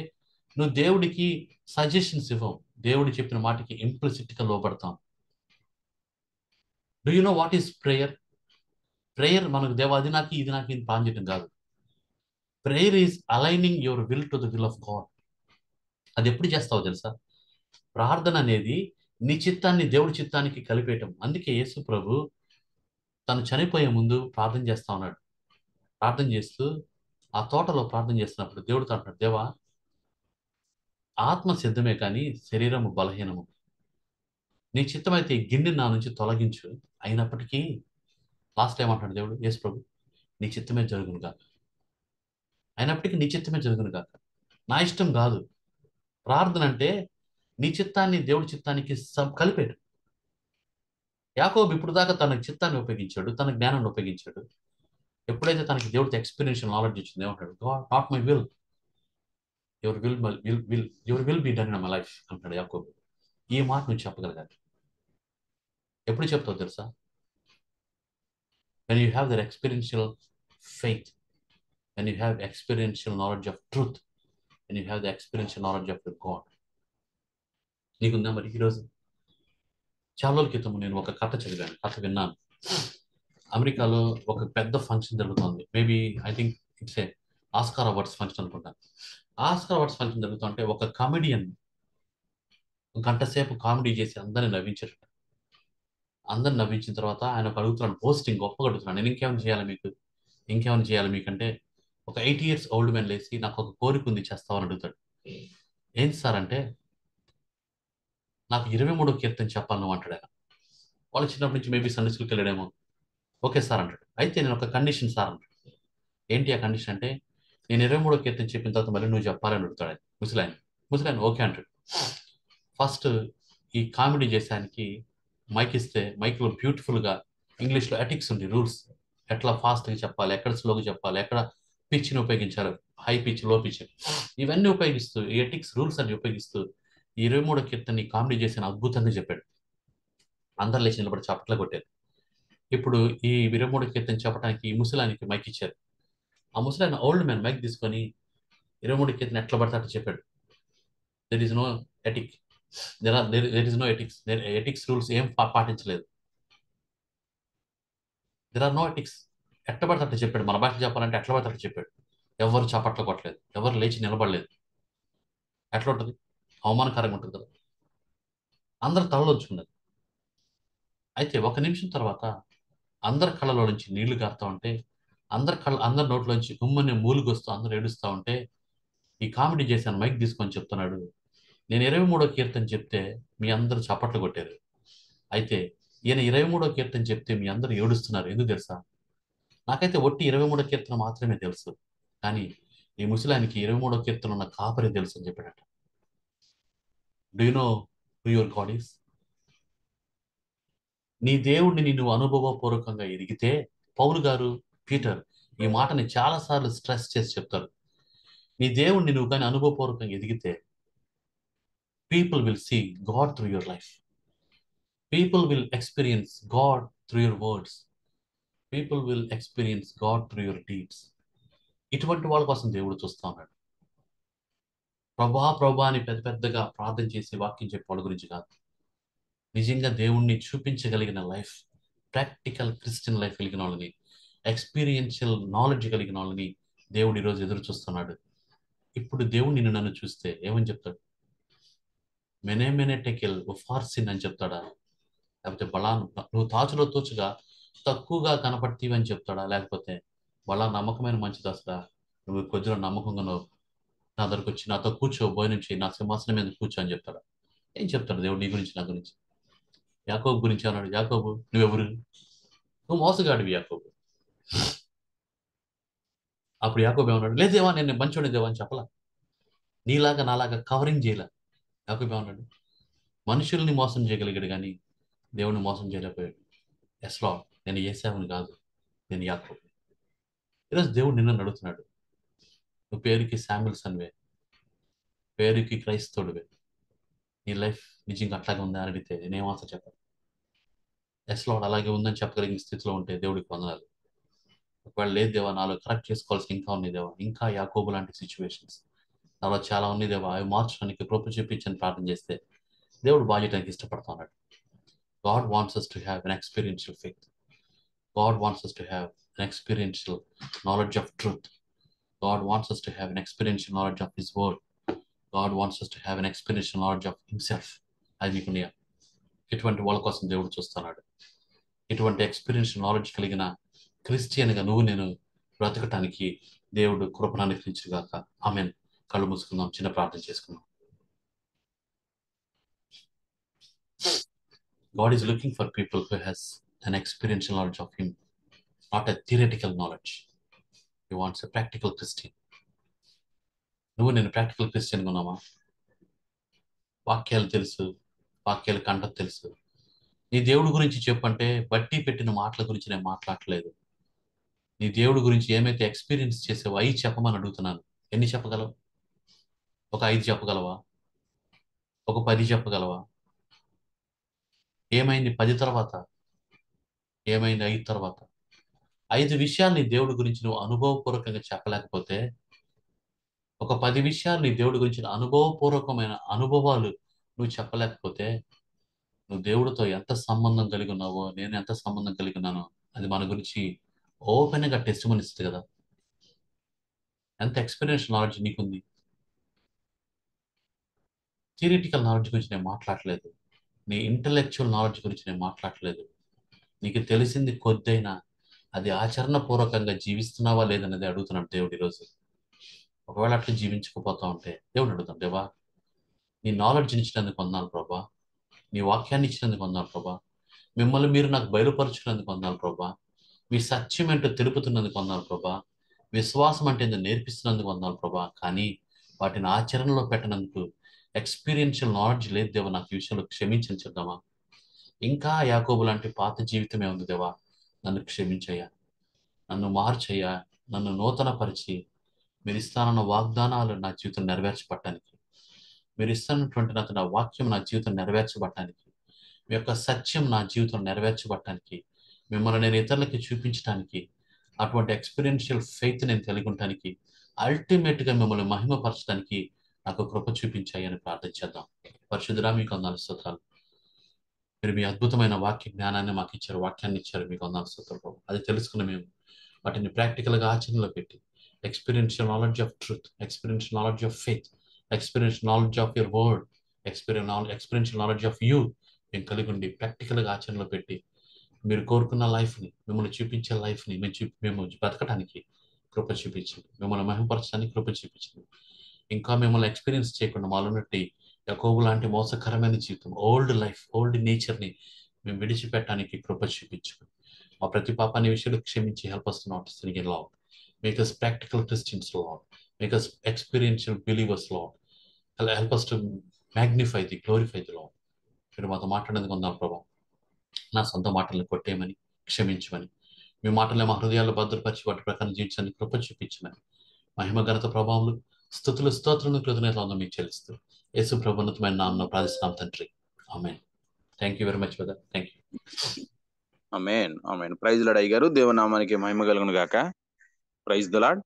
నువ్వు దేవుడికి సజెషన్స్ ఇవ్వవు. దేవుడు చెప్పిన మాటకి ఇంప్లిసిట్గా లోపడతాం. Do you know what is prayer? Prayer మనకు దేవా అది నాకు ఇది నాకు ఇది ప్లాన్ చేయడం కాదు. Prayer is aligning your will to the will of God. అది ఎప్పుడు చేస్తావో తెలుసా? ప్రార్థన అనేది నీ చిత్తాన్ని దేవుడి చిత్తానికి కలిపేయటం. అందుకే యేసు ప్రభు తను చనిపోయే ముందు ప్రార్థన చేస్తా ఉన్నాడు. ప్రార్థన చేస్తూ ఆ తోటలో ప్రార్థన చేస్తున్నప్పుడు దేవుడితో అంటున్నాడు, దేవా ఆత్మ సిద్ధమే కానీ శరీరము బలహీనము, నీ చిత్తమైతే ఈ గిన్నె నా నుంచి తొలగించు. అయినప్పటికీ లాస్ట్ ఏమంటాడు దేవుడు, యేసు ప్రభు నీ చిత్తమే జరుగును కాక, అయినప్పటికీ నీ చిత్తమే జరుగును కాక, నా ఇష్టం కాదు. ప్రార్థన అంటే నీ చిత్తాన్ని దేవుడి చిత్తానికి కలిపాడు. యాకోబు ఇప్పుడు దాకా తన చిత్తాన్ని ఉపయోగించాడు, తన జ్ఞానాన్ని ఉపయోగించాడు. ఎప్పుడైతే తనకి దేవుడితో ఎక్స్పీరియన్షియల్ నాలెడ్జ్ వచ్చింది ఏమంటాడు, God not my will, your will be done in my life అంటాడు యాకోబు. ఈ మాట నువ్వు చెప్పగలగాలి. ఎప్పుడు చెప్తావు తెలుసా? when you have that experiential faith, when you have experiential knowledge of truth, when you have the experiential knowledge of your God. నీకుందా మరి? ఈరోజు చాలా రోజుల క్రితం నేను ఒక కథ విన్నాను. అమెరికాలో ఒక పెద్ద ఫంక్షన్ జరుగుతుంది. Maybe I think it's a Oscar awards function అనుకుంటాను. ఆస్కార్ అవార్డ్స్ ఫంక్షన్ జరుగుతుంటే ఒక కామెడియన్ గంట సేపు కామెడీ చేసి అందరిని నవ్వించారు. అందరిని నవ్వించిన తర్వాత ఆయన ఒక అడుగుతున్నాడు, పోస్టింగ్ గొప్పగా అడుగుతున్నాడు, నేను ఇంకేమైనా చేయాలి మీకంటే ఒక 80 years ఓల్డ్ మ్యాన్ లేసి నాకు ఒక కోరిక ఉంది, చేస్తామని అడుగుతాడు. ఏంటి సార్ అంటే, నాకు 23వ కీర్తన చెప్పాలి నువ్వు అంటాడు ఆయన. వాళ్ళు చిన్నప్పటి నుంచి మేబీ సండే స్కూల్కి వెళ్ళాడేమో. ఓకే సార్ అంటాడు. అయితే నేను ఒక కండిషన్ సార్ అంటాడు. ఏంటి ఆ కండిషన్ అంటే, నేను 23వ కీర్తన చెప్పిన తర్వాత మళ్ళీ నువ్వు చెప్పాలని అడుగుతాడు ఆయన. ముసలాయన ఓకే అంటాడు. ఫస్ట్ ఈ కామెడీ చేసానికి మైక్ ఇస్తే మైక్లో బ్యూటిఫుల్గా ఇంగ్లీష్లో ఎటిక్స్ ఉంది, రూల్స్, ఎట్లా ఫాస్ట్గా చెప్పాలి, ఎక్కడ స్లోగా చెప్పాలి, ఎక్కడ పిచ్ని ఉపయోగించాలి, హై పిచ్, లో పిచ్, ఇవన్నీ ఉపయోగిస్తూ ఈ ఎటిక్స్ రూల్స్ అన్ని ఉపయోగిస్తూ ఈ 23వ కీర్తన కామెడీ చేసిన అద్భుతంగా చెప్పాడు. అందరు లేచి నిలబడి చప్పట్లు కొట్టారు. ఇప్పుడు ఈ 23వ కీర్తన చెప్పడానికి ఈ ముసలానికి మైక్ ఇచ్చారు. ఆ ముసలాయన ఓల్డ్ మ్యాన్ మైక్ తీసుకొని 23వ కీర్తన ఎట్లా పడితే అట్లా చెప్పాడు. There is no ethic, there is no ethics, ethics rules ఏం పాటించలేదు. There are no ethics. ఎట్ట పడితే అట్లా చెప్పాడు. మన భాష చెప్పాలంటే ఎట్లా పడితే అట్లా చెప్పాడు. ఎవరు చప్పట్లు కొట్టలేదు, ఎవరు లేచి నిలబడలేదు. ఎట్లా ఉంటుంది? అవమానకరంగా ఉంటుంది కదా. అందరు తలలోంచుకున్నారు. అయితే ఒక నిమిషం తర్వాత అందరి కళ్ళలో నుంచి నీళ్లు కారుతా ఉంటే, అందరి నోట్లోంచి ఉమ్మని మూలుగొస్తూ అందరూ ఏడుస్తూ ఉంటే, ఈ కామెడీ చేశాను మైక్ తీసుకొని చెప్తున్నాడు, నేను 23వ కీర్తన చెప్తే మీ అందరూ చప్పట్లు కొట్టారు. అయితే ఈయన 23వ కీర్తన చెప్తే మీ అందరూ ఏడుస్తున్నారు. ఎందుకు తెలుసా? నాకైతే ఒట్టి 23వ కీర్తన మాత్రమే తెలుసు, కానీ ఈ ముసలానికి 23వ కీర్తన ఉన్న కాపరి తెలుసు అని చెప్పాడట. Do you know who your God is? నీ దేవుడిని నువ్వు అనుభవపూర్వకంగా ఎదిగితే, పౌలు గారు, పీటర్ ఈ మాటని చాలాసార్లు స్ట్రెస్ చేసి చెప్తారు. నీ దేవుడిని నువ్వు కానీ అనుభవపూర్వకంగా ఎదిగితే, people will see God through your life. People will experience God through your words. People will experience God through your deeds. ఇటువంటి వాళ్ళ కోసం దేవుడు చూస్తా ఉన్నాడు. ప్రభా ప్రభా అని పెద్ద పెద్దగా ప్రార్థన చేసి వాక్యం చెప్పే వాళ్ళ గురించి కాదు. నిజంగా దేవుణ్ణి చూపించగలిగిన లైఫ్, ప్రాక్టికల్ క్రిస్టియన్ లైఫ్ కలిగిన వాళ్ళని, ఎక్స్పీరియన్షియల్ నాలెడ్జ్ కలిగిన వాళ్ళని దేవుడు ఈరోజు ఎదురు చూస్తున్నాడు. ఇప్పుడు దేవుడు నిన్ను నన్ను చూస్తే ఏమని చెప్తాడు? మెనే టెకెల్ ఫార్సిన్ అని చెప్తాడా? లేకపోతే బలాను నువ్వు తాచులో తోచుగా తక్కువగా కనపడతీవి అని చెప్తాడా? లేకపోతే బలా నమ్మకమైన మంచి దాసుడా, నువ్వు కొద్దిగా నమ్మకంగా నా దగ్గరకు వచ్చి నాతో కూర్చో, భోజనం చేయి, నా సింహాసనం మీద కూర్చో అని చెప్తాడా? ఏం చెప్తాడు దేవుడు నీ గురించి, నా గురించి? యాకోబు గురించి అన్నాడు, యాకోబు నువ్వెవరు? నువ్వు మోసగాడివి యాకోబు. అప్పుడు యాకోబు ఏమన్నాడు? లేదు దేవా, నేను మంచోడి దేవా అని చెప్పలా. నీలాగా నాలాగా కవరింగ్ చేయలే. యాకోబు ఏమన్నాడు? మనుషుల్ని మోసం చేయగలిగాడు కానీ దేవుడిని మోసం చేయలేకపోయాడు. ఎస్లో నేను ఏసావుని కాదు, నేను యాకోబు. ఈరోజు దేవుడు నిన్ను అడుగుతున్నాడు, నువ్వు పేరుకి శామ్యుల్సన్వే, పేరుకి క్రైస్తవుడివే, నీ లైఫ్ నిజంగా అట్లాగే ఉందా అని అడిగితే నేనేం ఆన్సర్ చెప్పాలి? ఎస్లో అలాగే ఉందని చెప్పగలిగిన స్థితిలో ఉంటే దేవుడికి వందనాలు. ఒకవేళ లేదు దేవా, నాలో కరెక్ట్ చేసుకోవాల్సి ఇంకా ఉంది దేవా, ఇంకా యాకోబు లాంటి సిచ్యువేషన్స్ నాలో చాలా ఉంది దేవా, అవి మార్చడానికి కృప చూపించని ప్రార్థన చేస్తే దేవుడు బాగా చేయడానికి ఇష్టపడతా ఉన్నాడు. God wants us to have an experiential faith. God wants us to have an experiential knowledge of truth. God wants us to have an experiential knowledge of His word. God wants us to have an experiential knowledge of Himself. అది మీకున్నాయా? ఇటువంటి వాళ్ళ కోసం దేవుడు చూస్తున్నాడు. ఇటువంటి ఎక్స్పీరియన్షియల్ నాలెడ్జ్ కలిగిన క్రిస్టియన్గా నువ్వు నేను బ్రతకటానికి దేవుడు కృపను అనుగ్రహించుగాక. ఆమేన్. కళ్ళు మూసుకుందాం, చిన్న ప్రార్థన చేసుకుందాం. God is looking for people who has an experiential knowledge of Him, not a theoretical knowledge. He wants a practical Christian. నువ్వు నేను ప్రాక్టికల్ క్రిస్టియన్గా ఉన్నామా? వాక్యాలు తెలుసు, వాక్యాలు కంట తెలుసు. నీ దేవుడి గురించి చెప్పంటే బట్టి పెట్టిన మాటల గురించి నేను మాట్లాడలేదు. నీ దేవుడి గురించి ఏమైతే ఎక్స్పీరియన్స్ చేసావో అవి చెప్పమని అడుగుతున్నాను. ఎన్ని చెప్పగలవు? ఒక 5 చెప్పగలవా? ఒక 10 చెప్పగలవా? ఏమైంది 10 తర్వాత? ఏమైంది 5 తర్వాత? 5 విషయాలు నీ దేవుడి గురించి నువ్వు అనుభవపూర్వకంగా చెప్పలేకపోతే, ఒక 10 విషయాలు నీ దేవుడి గురించి అనుభవపూర్వకమైన అనుభవాలు నువ్వు చెప్పలేకపోతే, నువ్వు దేవుడితో ఎంత సంబంధం కలిగి ఉన్నావో, నేను ఎంత సంబంధం కలిగి ఉన్నానో అది మన గురించి ఓపెన్గా టెస్టిమనీ ఇస్తుంది కదా. ఎంత ఎక్స్పీరియన్స్ నాలెడ్జ్ నీకుంది? థియరిటికల్ నాలెడ్జ్ గురించి నేను మాట్లాడలేదు, నీ ఇంటలెక్చువల్ నాలెడ్జ్ గురించి నేను మాట్లాడలేదు. నీకు తెలిసింది కొద్దైనా అది ఆచరణపూర్వకంగా జీవిస్తున్నావా లేదనేది అడుగుతున్నాడు దేవుడు ఈరోజు. ఒకవేళ అట్లా జీవించకపోతా ఉంటే దేవుడు అడుగుతాం, దేవా నీ నాలెడ్జ్ని ఇచ్చినందుకు వందనాలు ప్రభా, నీ వాక్యాన్ని ఇచ్చినందుకు వందనాలు ప్రభా, మిమ్మల్ని మీరు నాకు బయలుపరుచుకున్నందుకు వందనాలు ప్రభా, మీ సత్యం ఏంటో తెలుపుతున్నందుకు వందనాలు ప్రభా, విశ్వాసం అంటే ఏంటో నేర్పిస్తున్నందుకు వందనాలు ప్రభా. కానీ వాటిని ఆచరణలో పెట్టినందుకు ఎక్స్పీరియన్షియల్ నాలెడ్జ్ లేదు దేవా, నాకు ఈ విషయంలో క్షమించని చెప్దామా? ఇంకా యాకోబు లాంటి పాత జీవితమే ఉంది దేవా, నన్ను క్షమించయ్యా, నన్ను మార్చయ్యా, నన్ను నూతనపరిచి మీరు ఇస్తానన్న వాగ్దానాలు నా జీవితం నెరవేర్చబట్టడానికి, మీరు ఇస్తున్నటువంటి నా వాక్యం నా జీవితం నెరవేర్చబట్టడానికి, మీ యొక్క సత్యం నా జీవితం నెరవేర్చబట్టడానికి, మిమ్మల్ని నేను ఇతరులకి చూపించడానికి, అటువంటి ఎక్స్పీరియన్షియల్ ఫెయిత్ నేను కలిగి ఉండటానికి, అల్టిమేట్గా మిమ్మల్ని మహిమపరచడానికి నాకు కృప చూపించాయని ప్రార్థించేద్దాం. పరిశుద్ధుడా మీకు వందనాలు స్తోత్రాలు. మీరు మీ అద్భుతమైన వాక్య జ్ఞానాన్ని మాకు ఇచ్చారు, వాక్యాన్ని ఇచ్చారు, మీకు వందనాలు స్తోత్రాలు. అది తెలుసుకుని మేము వాటిని ప్రాక్టికల్గా ఆచరణలో పెట్టి experiential knowledge of truth, experiential knowledge of faith, experiential knowledge of your word, experiential knowledge of you మేము కలిగి ఉండి ప్రాక్టికల్గా ఆచరణలో పెట్టి మీరు కోరుకున్న లైఫ్ని, మిమ్మల్ని చూపించే లైఫ్ని మేము బతకడానికి కృప చూపించండి. మిమ్మల్ని మహిమపరచడానికి కృప చూపించండి. ఇంకా మిమ్మల్ని ఎక్స్పీరియన్స్ చేయకుండా మాలో ఉన్నట్టు యాకోబు లాంటి మోసకరమైన జీవితం, ఓల్డ్ లైఫ్, ఓల్డ్ నేచర్ని మేము విడిచిపెట్టడానికి కృప చూపించండి. మా ప్రతి పాపాన్ని విషయంలో క్షమించి help us to not sin again, Lord. Make us practical Christians, Lord. Make us experiential believers, Lord. Help us to magnify thee, glorify the Lord. మీరు మాతో మాట్లాడేందుకు వందనాలు ప్రభా. నా సొంత మాటలను కొట్టేయమని, క్షమించమని, మీ మాటలే మా హృదయాల్లో భద్రపరిచి వాటి ప్రకారం జీవించడానికి కృప చూపించమని, మహిమ ఘనత ప్రభావాలు, స్తుతులు, స్తోత్రములు, కృతజ్ఞతలు మీకు చెల్లిస్తూ యేసు ప్రభు ఉన్నతమైన నామమున ప్రార్థిస్తున్నాం తండ్రి. Amen. Thank you very much brother. Thank you. Amen. Amen. Praise lord అయ్య గారు. దేవుని నామానికి మహిమ కలుగును గాక. Praise the lord.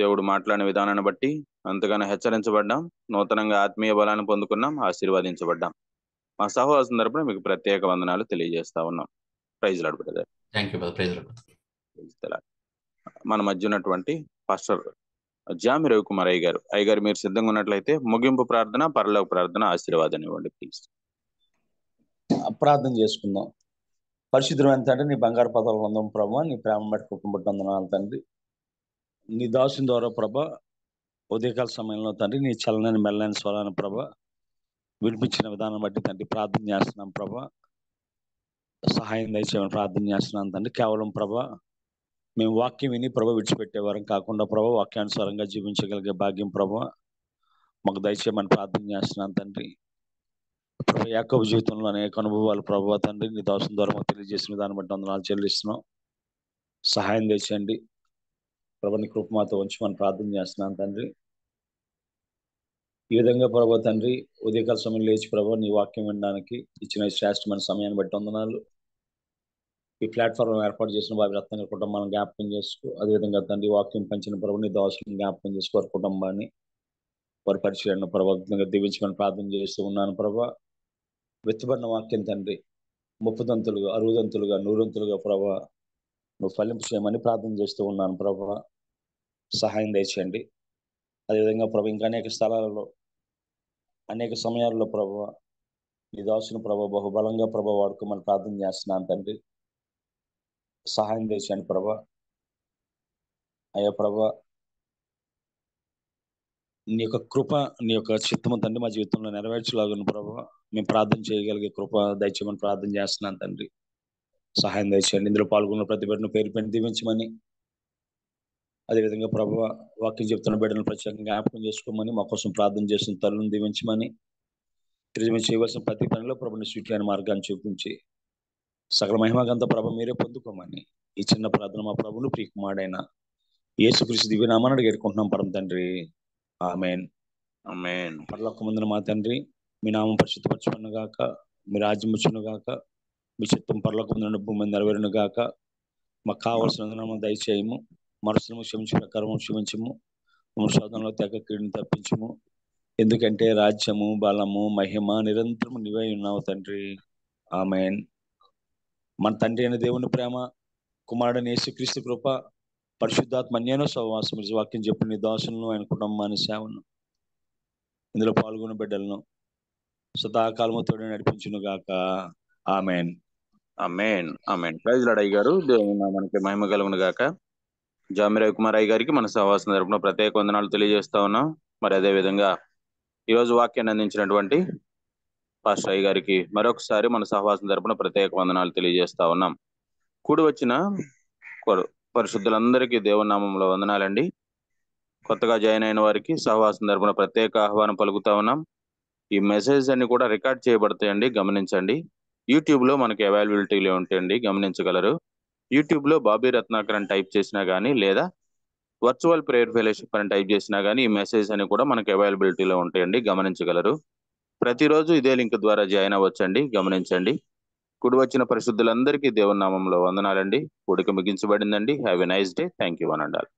దేవుడు మాట్లాడిన విధానాన్ని బట్టి అంతగానో హెచ్చరించబడ్డాం, నూతనంగా ఆత్మీయ బలాన్ని పొందుకున్నాం, ఆశీర్వదించబడ్డాం. మా సహవాసం తరపున మీకు ప్రత్యేక వందనాలు తెలియజేస్తా ఉన్నాం. Praise lord brother. Thank you brother. Praise lord. Praise the lord. మన మధ్య ఉన్నటువంటి పాస్టర్ జామి రవికుమార్ అయ్య గారు, మీరు సిద్ధంగా ఉన్నట్లయితే ముగింపు ప్రార్థన, పరలోక ప్రార్థన, ఆశీర్వాదం ఇవ్వండి ప్లీజ్. ప్రార్థన చేసుకుందాం. పరిశుద్ధమైన తండ్రి, నీ బంగారు పదాలు వందం ప్రభా, నీ ప్రేమ బట్టి కుటుంబం తండ్రి, నీ దాసుని ద్వారా ప్రభా ఉదయకాల సమయంలో తండ్రి నీ చలనని మెల్లని స్వరాన్ని ప్రభా వినిపించిన విధానం బట్టి తండ్రి ప్రార్థన చేస్తున్నాం ప్రభా. సహాయం దయచేయమని ప్రార్థన చేస్తున్నాం తండ్రి. కేవలం ప్రభా మేము వాక్యం విని ప్రభా విడిచిపెట్టేవారం కాకుండా ప్రభా వాక్యానుసారంగా జీవించగలిగే భాగ్యం ప్రభా మాకు దయచేయమని ప్రార్థన చేస్తున్నాం తండ్రి. ప్రభా యాకోబు జీవితంలో అనేక అనుభవాలు ప్రభా తండ్రి నీ దాసుని ద్వారా మాకు తెలియజేసిన దాన్ని బట్టి వందనాలు చెల్లిస్తున్నాం. సహాయం తెచ్చండి ప్రభా, నీ కృప మాతో ఉంచమని ప్రార్థన చేస్తున్నాను తండ్రి. ఈ విధంగా ప్రభా తండ్రి ఉదయకాల సమయం లేచి ప్రభా నీ వాక్యం వినడానికి ఇచ్చిన శ్రేష్టమైన సమయాన్ని బట్టి వందనాలు. ఈ ప్లాట్ఫామ్ ఏర్పాటు చేసిన వారి రత్న కుటుంబాలను జ్ఞాపకం చేసుకో. అదేవిధంగా తండ్రి వాక్యం పంచిన ప్రభు నీ దాసులను జ్ఞాపకం చేసుకో, వారి కుటుంబాన్ని వారి పరిచయాన్ని ప్రభావితంగా దీవించమని ప్రార్థన చేస్తూ ఉన్నాను ప్రభా. వెచ్చబడిన వాక్యం తండ్రి 30 దంతులుగా 60 దంతులుగా 100 దంతులుగా ప్రభా నువ్వు ఫలింపు చేయమని ప్రార్థన చేస్తూ ఉన్నాను ప్రభా. సహాయం దయచేయండి. అదేవిధంగా ప్రభు ఇంకా అనేక స్థలాలలో అనేక సమయాల్లో ప్రభా నీ దాసుని ప్రభా బహుబలంగా ప్రభా వాడుకోమని ప్రార్థన చేస్తున్నాను తండ్రి. సహాయం దయచేయండి ప్రభా. అయ్యా ప్రభా నీ యొక్క కృప, నీ యొక్క చిత్తము తండ్రి మా జీవితంలో నెరవేర్చలాగును ప్రభా మేము ప్రార్థన చేయగలిగే కృప దయచేయమని ప్రార్థన చేస్తున్నాను తండ్రి. సహాయం దయచేయండి. ఇందులో పాల్గొన్న ప్రతి బిడ్డను పేరు పెట్టి దీవించమని, అదేవిధంగా ప్రభు వాక్యం చెప్తున్న బిడ్డను ప్రత్యేకంగా జ్ఞాపకం చేసుకోమని, మా కోసం ప్రార్థన చేస్తున్న తల్లిని దీవించమని, తిరిగి మేము చేయవలసిన ప్రతి పనిలో ప్రభుని స్వీట్లైన మార్గాన్ని చూపించి సకల మహిమగంత ప్రభు మీరే పొందుకోమని ఈ చిన్న ప్రార్థన మా ప్రభును ప్రియకుమారుడైన యేసుక్రీస్తు దివ్యనామాన్ని అడిగేడుకుంటున్నాం పరమ తండ్రి. ఆమేన్. ఆమేన్. పరలోక ముందున మా తండ్రి, మీ నామం పరిశుద్ధపరచును గాక, మీ రాజ్యం వచ్చును గాక, మీ చిత్తం పరలోక ముందున భూమి నెరవేరును గాక. మాకు కావలసిన దయచేయము, మనసును క్షమించే ప్రకారం క్షమించము, మన శోధనలో తెగ కీడును తప్పించము. ఎందుకంటే రాజ్యము బలము మహిమ నిరంతరము నీవై ఉన్నావు తండ్రి. ఆమేన్. మన తండ్రి అయిన దేవుని ప్రేమ, కుమారుడైన యేసుక్రీస్తు కృప, పరిశుద్ధాత్మ అన్యోన్య సహవాసం వాక్యం చెప్పిన నీ దాసులను ఆయన కుటుంబాన్ని సేవను ఇందులో పాల్గొన్న బిడ్డలను సదాకాలముతో నడిపించును గాక. ఆమేన్. ఆమేన్. ఆమేన్. ప్రైజ్ లార్డ్ అయ్య గారు. దేవుని నామానికి మహిమ కలుగును గాక. జామి రవికుమార్ అయ్య గారికి మన సహవాసం తరపున ప్రత్యేక వందనాలు తెలియజేస్తా ఉన్నాం. మరి అదే విధంగా ఈరోజు వాక్యాన్ని అందించినటువంటి పాస్టర్ అయ్య గారికి మరొకసారి మన సహవాసం తరపున ప్రత్యేక వందనాలు తెలియజేస్తా ఉన్నాం. కూడి వచ్చిన పరిశుద్ధులందరికీ దేవుని నామంలో వందనాలండి. కొత్తగా జాయిన్ అయిన వారికి సహవాసం తరపున ప్రత్యేక ఆహ్వానం పలుకుతా ఉన్నాం. ఈ మెసేజ్ అన్ని కూడా రికార్డ్ చేయబడతాయండి, గమనించండి. యూట్యూబ్ లో మనకి అవైలబిలిటీలో ఉంటాయండి, గమనించగలరు. యూట్యూబ్ లో బాబీ రత్నాకర్ అని టైప్ చేసినా కానీ, లేదా వర్చువల్ ప్రేయర్ ఫెలోషిప్ అని టైప్ చేసినా కానీ ఈ మెసేజ్ అని కూడా మనకి అవైలబిలిటీలో ఉంటాయండి, గమనించగలరు. ప్రతిరోజు ఇదే లింక్ ద్వారా జాయిన్ అవ్వచ్చండి, గమనించండి. కుడి వచ్చిన పరిశుద్ధులందరికీ దేవుని నామంలో వందనాలండి. కూడిక ముగించబడిందండి. Have a nice day. Thank you one and all.